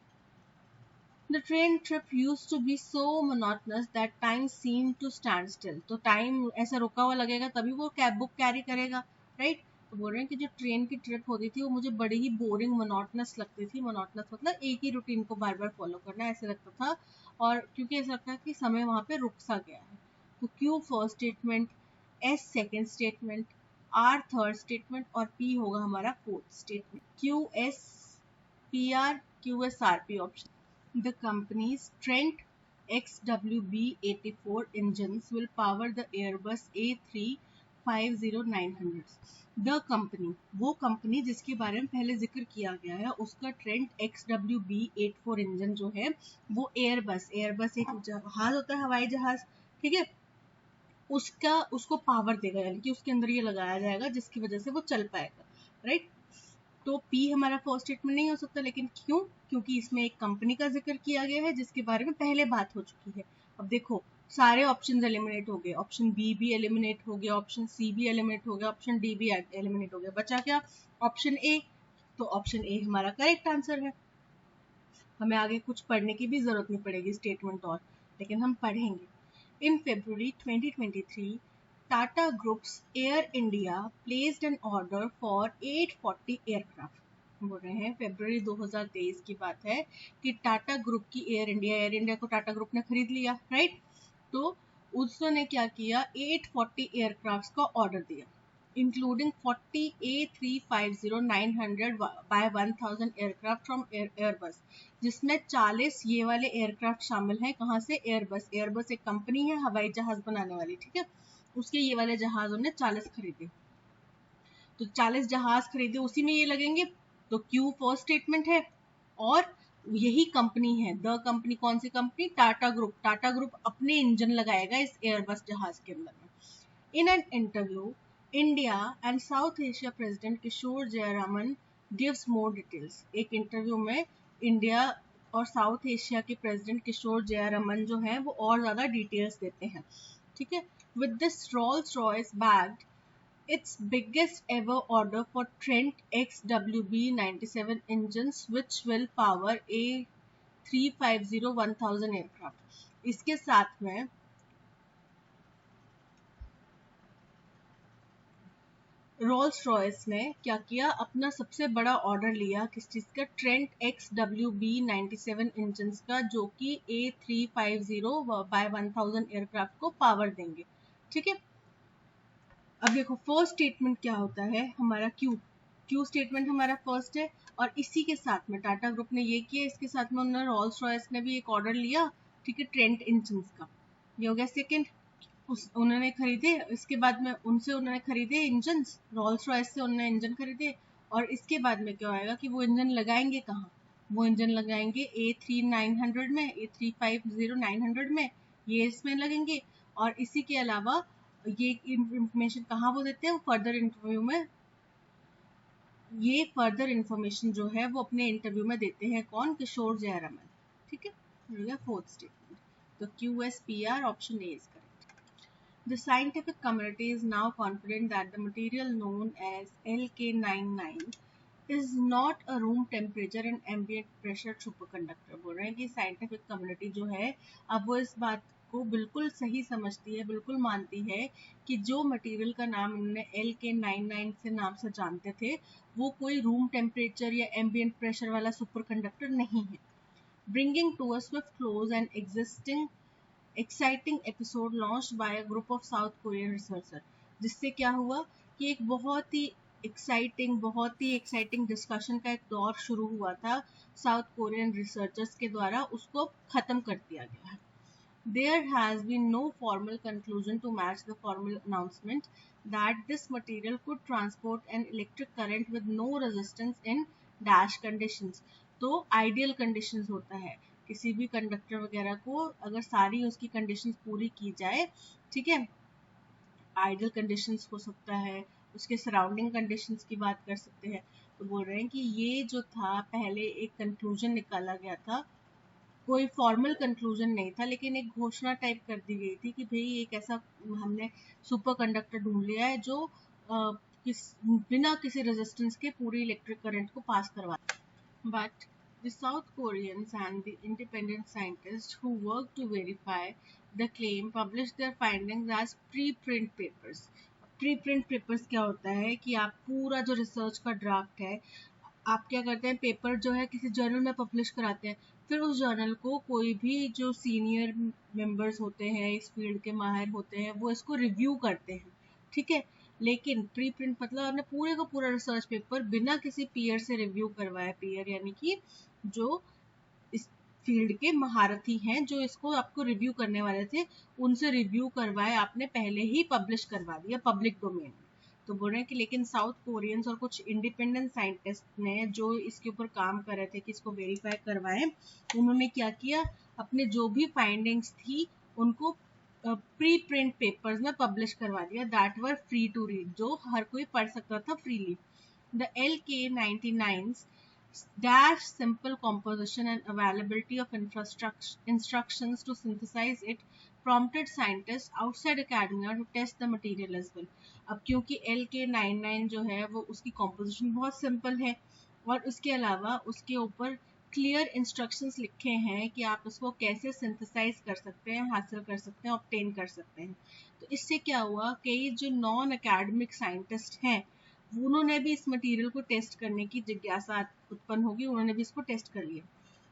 The train trip used to be so monotonous that time seemed to stand still. तो टाइम ऐसा रुका हुआ लगेगा तभी वो बुक कैरी करेगा, राइट। तो बोल रहे हैं कि जो ट्रेन की ट्रिप होती थी वो मुझे बड़ी ही बोरिंग मोनोटनस लगती थी। मोनोटनस मतलब एक ही रूटीन को बार बार फॉलो करना ऐसे लगता था, और क्योंकि ऐसा लगता है कि समय वहाँ पे रुक सा गया है। तो Q first statement, S second statement, R third statement और P होगा हमारा fourth statement. QS PR QSRP option. The company's Trent XWB-84 engines will power the Airbus A350-900. The company, वो कंपनी जिसके बारे में पहले जिक्र किया गया है, उसका ट्रेंट XWB-84 इंजन जो है वो एयरबस एक जहाज होता है, हवाई जहाज, ठीक है, उसको पावर देगा, यानी कि उसके अंदर ये लगाया जाएगा जिसकी वजह से वो चल पाएगा, राइट। तो P हमारा फर्स्ट स्टेटमेंट नहीं हो सकता, लेकिन क्यों? क्योंकि इसमें एक कंपनी का जिक्र किया गया है जिसके बारे में पहले बात हो चुकी है। अब देखो सारे ऑप्शन एलिमिनेट हो गए, ऑप्शन बी भी एलिमिनेट हो गया, ऑप्शन सी भी एलिमिनेट हो गया, ऑप्शन डी भी एलिमिनेट हो गया, बचा क्या? Option A. तो ऑप्शन ए हमारा करेक्ट आंसर है। हमें आगे कुछ पढ़ने की भी जरूरत नहीं पड़ेगी स्टेटमेंट और, लेकिन हम पढ़ेंगे। In February 2023, Tata Group's Air India placed an order for 840 aircraft. बोल रहे हैं फरवरी 2023 की बात है कि टाटा ग्रुप की एयर इंडिया को टाटा ग्रुप ने खरीद लिया, राइट। तो उसने क्या किया, 840 एयरक्राफ्ट का ऑर्डर दिया, including 40 A350-900 by 1000 aircraft from Airbus, जिसमें 40 ये वाले एयरक्राफ्ट शामिल हैं। कहाँ से? एयरबस एक कंपनी है हवाई जहाज बनाने वाली, ठीक है, उसके ये वाले जहाज उन्होंने 40 खरीदे। तो 40 जहाज खरीदे, उसी में ये लगेंगे। तो Q फर्स्ट स्टेटमेंट है और यही कंपनी है, द कंपनी, कौन सी कंपनी? टाटा ग्रुप अपने इंजन लगाएगा इस एयरबस जहाज के अंदर में। In an interview, India and South Asia president Kishore Jayaraman gives more details. एक इंटरव्यू में इंडिया और साउथ एशिया के प्रेसिडेंट किशोर जयरामन जो हैं वो और ज्यादा डिटेल्स देते हैं, ठीक है। With this Rolls Royce bagged its biggest ever order for Trent XWB-97 engines which will power A350-1000 aircraft. इसके साथ में रोल्स रॉयस ने क्या किया, अपना सबसे बड़ा ऑर्डर लिया, किस चीज का? ट्रेंट XWB-97 इंजन का, जो कि A350/1000 एयरक्राफ्ट को पावर देंगे, ठीक है। अब देखो फर्स्ट स्टेटमेंट क्या होता है हमारा, क्यू स्टेटमेंट हमारा फर्स्ट है, और इसी के साथ में टाटा ग्रुप ने ये किया, इसके साथ में उन्होंने रोल्स रॉयस ने भी एक ऑर्डर लिया, ठीक है, ट्रेंट इंजन का, ये हो गया सेकेंड। उन्होंने खरीदे, इसके बाद में उनसे उन्होंने खरीदे इंजन, रोल्स रॉयस से उन्होंने इंजन खरीदे, और इसके बाद में क्या होएगा कि वो इंजन लगाएंगे कहाँ? वो इंजन लगाएंगे A3900 में, A350-900 में, ये इसमें लगेंगे। और इसी के अलावा ये इंफॉर्मेशन कहाँ वो देते हैं? फर्दर इंटरव्यू में, ये फर्दर इंफॉर्मेशन जो है वो अपने इंटरव्यू में देते हैं, कौन? किशोर जयरामन, ठीक है। फोर्थ स्टेटमेंट, तो QSPR option A is correct. The scientific community is now confident that the material known as LK99 is not a room temperature and ambient pressure superconductor. बोल रहे हैं कि साइंटिफिक कम्युनिटी जो है अब वो इस बात को बिल्कुल सही समझती है, बिल्कुल मानती है कि जो मटेरियल का नाम उन्होंने LK99 से नाम से जानते थे वो कोई रूम टेम्परेचर या एम्बियंट प्रेशर वाला सुपर कंडक्टर नहीं है। bringing to a swift close an exciting episode launched by a group of South Korean researchers. जिससे क्या हुआ कि एक बहुत ही एक्साइटिंग डिस्कशन का एक दौर शुरू हुआ था साउथ कोरियन रिसर्चर्स के द्वारा, उसको खत्म कर दिया गया है. There has been no formal conclusion to match the formal announcement that this material could transport an electric current with no resistance in dash conditions. तो ideal conditions होता है किसी भी कंडक्टर वगैरह को, अगर सारी उसकी कंडीशंस पूरी की जाए, ठीक है, आइडियल कंडीशंस हो सकता है, उसके सराउंडिंग कंडीशंस की बात कर सकते हैं. तो बोल रहे हैं कि ये जो था पहले एक कंक्लूजन निकाला गया था, कोई फॉर्मल कंक्लूजन नहीं था, लेकिन एक घोषणा टाइप कर दी गई थी कि भाई एक ऐसा हमने सुपर कंडक्टर ढूंढ लिया है जो बिना किसी रेजिस्टेंस के पूरी इलेक्ट्रिक करंट को पास करवा. But the South Koreans and the independent scientists who worked to verify the claim published their findings as preprint papers. Preprint papers क्या होता है कि आप पूरा जो रिसर्च का ड्राफ्ट है, आप क्या करते हैं, पेपर जो है किसी जर्नल में पब्लिश कराते हैं, फिर उस जर्नल को कोई भी जो सीनियर मेंबर्स होते हैं, इस फील्ड के माहिर होते हैं, वो इसको रिव्यू करते हैं, ठीक है. लेकिन प्री प्रिंट मतलब आपने पूरे का पूरा रिसर्च पेपर बिना किसी पीयर से रिव्यू करवाया, पीयर यानी कि जो इस फील्ड के महारथी हैं, जो इसको आपको रिव्यू करने वाले थे, उनसे रिव्यू करवाए आपने पहले ही पब्लिश करवा दिया पब्लिक डोमेन में. तो बोल रहे हैं कि लेकिन साउथ कोरियंस और कुछ इंडिपेंडेंट साइंटिस्ट ने जो इसके ऊपर काम कर रहे थे कि इसको वेरीफाई करवाएं, उन्होंने क्या किया, अपने जो भी फाइंडिंग्स थी उनको प्री प्रिंट पेपर्स में पब्लिश करवा दिया, that were free to read, जो हर कोई पढ़ सकता था freely. The LK99's dash simple composition and availability of instructions to synthesize it prompted scientists outside academia to test the material as well. अब क्योंकि LK99 जो है वो उसकी कॉम्पोजिशन बहुत सिंपल है और उसके अलावा उसके ऊपर क्लियर इंस्ट्रक्शंस लिखे हैं कि आप उसको कैसे सिंथेसाइज कर सकते हैं, हासिल कर सकते हैं, ऑब्टेन कर सकते हैं. तो इससे क्या हुआ, कई जो नॉन एकेडमिक साइंटिस्ट हैं उन्होंने भी इस मटेरियल को टेस्ट करने की जिज्ञासा उत्पन्न होगी, उन्होंने भी इसको टेस्ट कर लिया.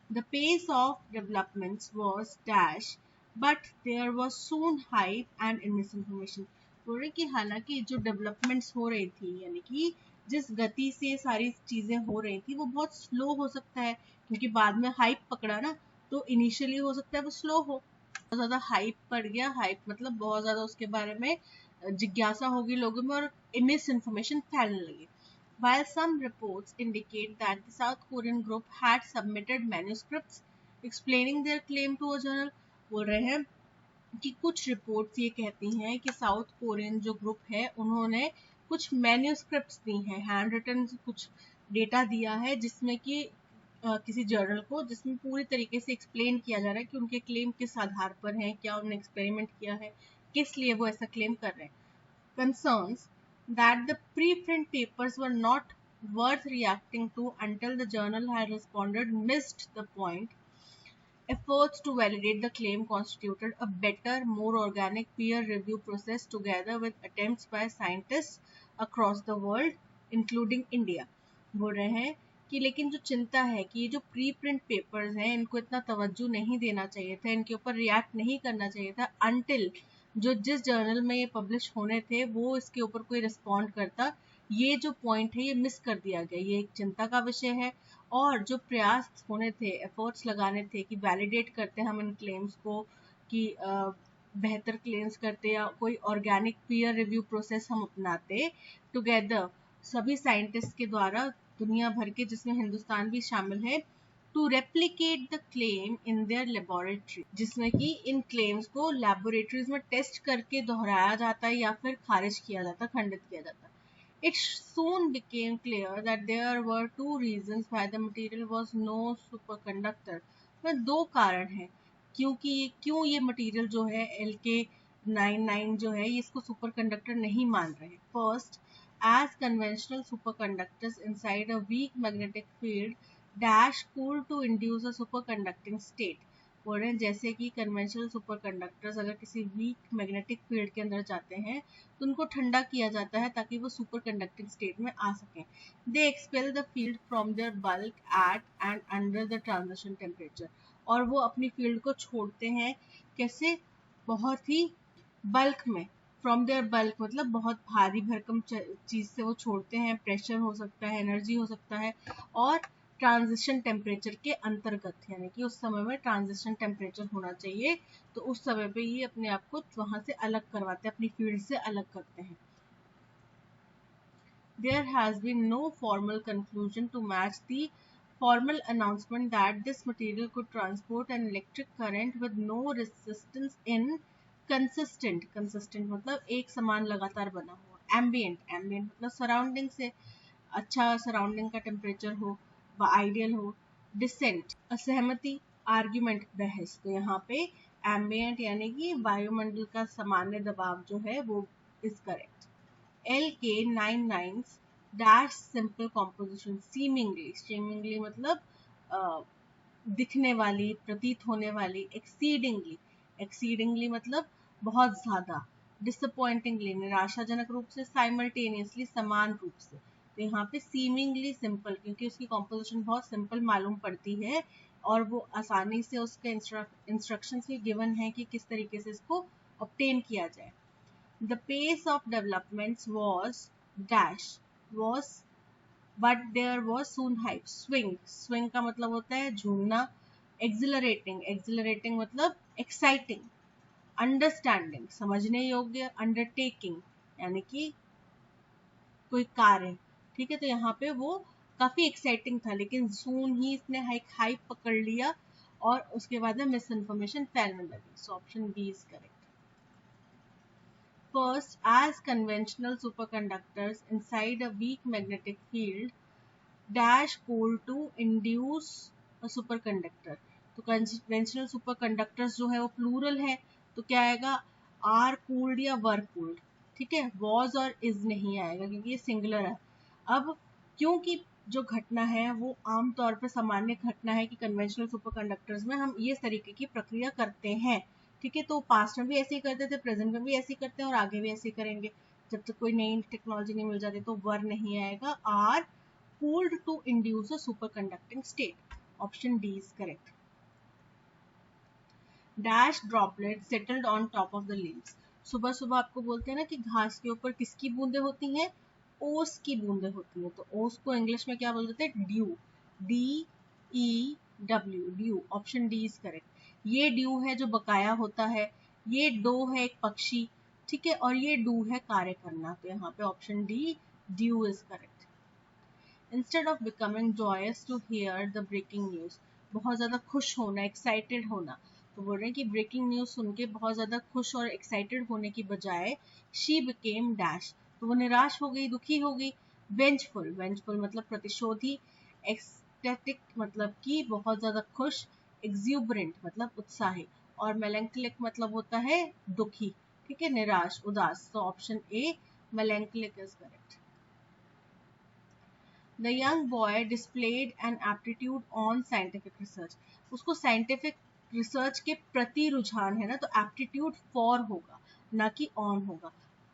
The pace of developments was dash but there was soon hype and misinformation. बोल रहे कि हालांकि जो डेवलपमेंट्स हो रही थी, यानी कि जिस गति से सारी चीजें हो रही थी वो बहुत स्लो हो सकता है, क्योंकि बाद में हाइप पकड़ा ना, तो इनिशियली हो सकता है वो स्लो हो, बहुत ज्यादा हाइप पड़ गया, हाइप मतलब बहुत ज्यादा उसके बारे में जिज्ञासा होगी लोगों में और मिस इन्फॉर्मेशन फैलने लगी. While some reports indicate that the South Korean group had submitted manuscripts explaining their claim to a journal, बोल रहे हैं कि कुछ रिपोर्ट्स ये कहती हैं कि साउथ कोरियन जो ग्रुप है उन्होंने कुछ मैन्यूस्क्रिप्ट्स दी हैं, हैंड रिटन कुछ डेटा दिया है जिसमें कि किसी जर्नल को, जिसमें पूरी तरीके से एक्सप्लेन किया जा रहा है कि उनके क्लेम किस आधार पर हैं, क्या उन्होंने एक्सपेरिमेंट किया है, किस लिए वो ऐसा क्लेम कर रहे हैं. Concerns that the preprint papers were not worth reacting to until the journal had responded missed the point. Efforts to validate the claim constituted a better, more organic peer review process together with attempts by scientists across the world, including India. बोल रहे हैं कि लेकिन जो चिंता है कि ये जो प्री प्रिंट पेपर्स हैं इनको इतना तवज्जो नहीं देना चाहिए था, इनके ऊपर रिएक्ट नहीं करना चाहिए था अनटिल जो जिस जर्नल में ये पब्लिश होने थे वो इसके ऊपर कोई रिस्पॉन्ड करता. ये जो पॉइंट है ये मिस कर दिया गया, ये एक चिंता का विषय है. और जो प्रयास होने थे, एफर्ट्स लगाने थे कि वैलिडेट करते हम इन क्लेम्स को, कि बेहतर क्लेम्स करते या कोई ऑर्गेनिक पीयर रिव्यू प्रोसेस हम अपनाते टुगेदर सभी साइंटिस्ट के द्वारा दुनिया भर के, जिसमें हिंदुस्तान भी शामिल है, to replicate the claim in their laboratory, जिसमें कि इन क्लेम्स को लेबोरेटरीज में टेस्ट करके दोहराया जाता है या फिर खारिज किया जाता, खंडित किया जाता. It soon became clear that there were two reasons why the material was no superconductor. में दो कारण हैं क्यों ये मटेरियल जो है LK99 जो है ये इसको सुपर कंडक्टर नहीं मान रहे. First, as conventional superconductors inside a weak magnetic field dash cool to induce a superconducting state. बोल रहे हैं जैसे कि कन्वेंशनल सुपरकंडक्टर्स अगर किसी वीक मैग्नेटिक फील्ड के अंदर जाते हैं तो उनको ठंडा किया जाता है ताकि वो सुपर कंडक्टिंग स्टेट में आ सकें. They expel the field from their bulk at and under the transition temperature. और वो अपनी फील्ड को छोड़ते हैं कैसे, बहुत ही बल्क में, फ्रॉम देयर बल्क मतलब बहुत भारी भरकम चीज से वो छोड़ते हैं, प्रेशर हो सकता है, एनर्जी हो सकता है, और ट्रांजिशन टेम्परेचर के अंतर्गत, यानी कि उस समय में ट्रांजिशन टेम्परेचर होना चाहिए, तो उस समय पे ये अपने आप को वहां से अलग करवाते हैं, अपनी फील्ड से अलग करते हैं. There has been no formal conclusion to match the formal announcement that this material could transport an electric current with no resistance in consistent मतलब एक समान लगातार बना हुआ, ambient मतलब सराउंडिंग से अच्छा, सराउंडिंग का टेम्परेचर हो, आइडियल हो. डिसेंट असहमति, आर्ग्यूमेंट बहस, तो यहाँ पे एम्बियंट यानी कि वायुमंडल का सामान्य दबाव जो है वो is correct. LK99 dash simple composition, seemingly मतलब दिखने वाली, प्रतीत होने वाली. एक्सीडिंगली मतलब बहुत ज्यादा. डिसअपॉइंटिंगली निराशाजनक रूप से. साइमल्टेनियसली समान रूप से. तो यहाँ पे सीमिंगली सिंपल, क्योंकि उसकी कॉम्पोजिशन बहुत सिंपल मालूम पड़ती है और वो आसानी से उसके इंस्ट्रक्शंस भी गिवन है कि किस तरीके से इसको ऑब्टेन किया जाए. The pace of developments was dash was, but there was soon hype. Swing का मतलब होता है झूमना. Exhilarating मतलब exciting. Understanding समझने योग्य. Undertaking यानी कि कोई कार्य, ठीक है. तो यहाँ पे वो काफी एक्साइटिंग था, लेकिन सून ही इसने हाइप पकड़ लिया और उसके बाद में मिस इन्फॉर्मेशन फैलने लगी. So option B is correct. First, as conventional superconductors inside a weak magnetic field dash cooled to induce a superconductor. तो conventional superconductors जो है वो प्लूरल है, तो क्या आएगा, आर कूल्ड या वर कूल्ड. ठीक है, वॉज और इज नहीं आएगा क्योंकि ये सिंगुलर है. अब क्योंकि जो घटना है वो आमतौर पर सामान्य घटना है कि कन्वेंशनल सुपरकंडक्टर्स में हम ये तरीके की प्रक्रिया करते हैं. ठीक है, तो पास्ट में भी ऐसे ही करते थे, प्रेजेंट में भी ऐसे ही करते हैं और आगे भी ऐसे ही करेंगे. जब तक कोई नई टेक्नोलॉजी नहीं मिल जाती तो वर नहीं आएगा. Are cooled to induce a superconducting state. Option D is correct. Dash droplets settled on top of the leaves. सुबह सुबह आपको बोलते हैं ना कि घास के ऊपर किसकी बूंदें होती हैं, ओस की बूंदें होती हैं. तो ओस को इंग्लिश में क्या बोलते हैं, due. DEW due. Option D is correct. ये ड्यू है जो बकाया होता है, ये डो है एक पक्षी, ठीक है, और ये डू है कार्य करना. तो यहाँ पे option D due is correct. Instead of becoming joyous to hear the breaking news, बहुत ज़्यादा खुश होना, एक्साइटेड होना, तो बोल रहे हैं कि ब्रेकिंग न्यूज सुन के बहुत ज़्यादा खुश और एक्साइटेड होने की बजाय she became dash, तो वो निराश हो गई, दुखी हो गई. वेंचफुल मतलब प्रतिशोधी. एक्सटेटिक मतलब कि बहुत ज़्यादा खुश. एक्सूबरेंट मतलब उत्साही. और मेलैंकोलिक मतलब होता है दुखी. ठीक है, निराश, उदास. तो option A melancholic is correct. The young boy displayed an aptitude on scientific research. उसको scientific research के प्रति रुझान है ना, तो aptitude for होगा ना कि on होगा.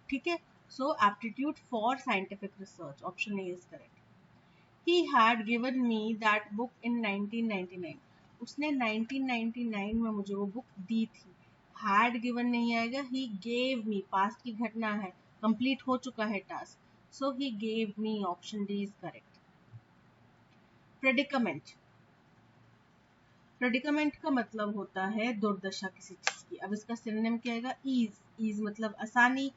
ठीक है, so aptitude for scientific research. Option A is correct. He had given me that book in 1999. उसने 1999 में मुझे वो बुक दी थी. Had given नहीं आएगा, he gave me, past की घटना है, complete हो चुका है task. So he gave me. Option D is correct. Predicament का मतलब होता है दुर्दशा किसी चीज की. अब इसका सिनोनिम क्या आएगा, ईज मतलब आसानी.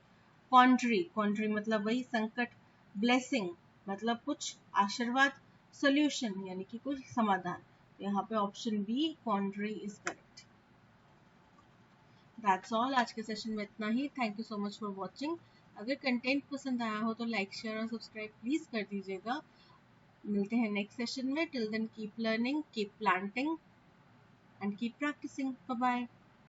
कॉन्ट्री मतलब वही संकट. ब्लेसिंग मतलब कुछ आशीर्वाद. सोल्यूशन यानी कि कुछ समाधान. यहाँ पे option B contrite is correct. That's all. आज के सेशन में इतना ही. Thank you so much for watching. अगर कंटेंट पसंद आया हो तो लाइक, शेयर और सब्सक्राइब प्लीज कर दीजिएगा. मिलते हैं नेक्स्ट सेशन में. Till then keep learning, keep planting and keep practicing. Bye bye.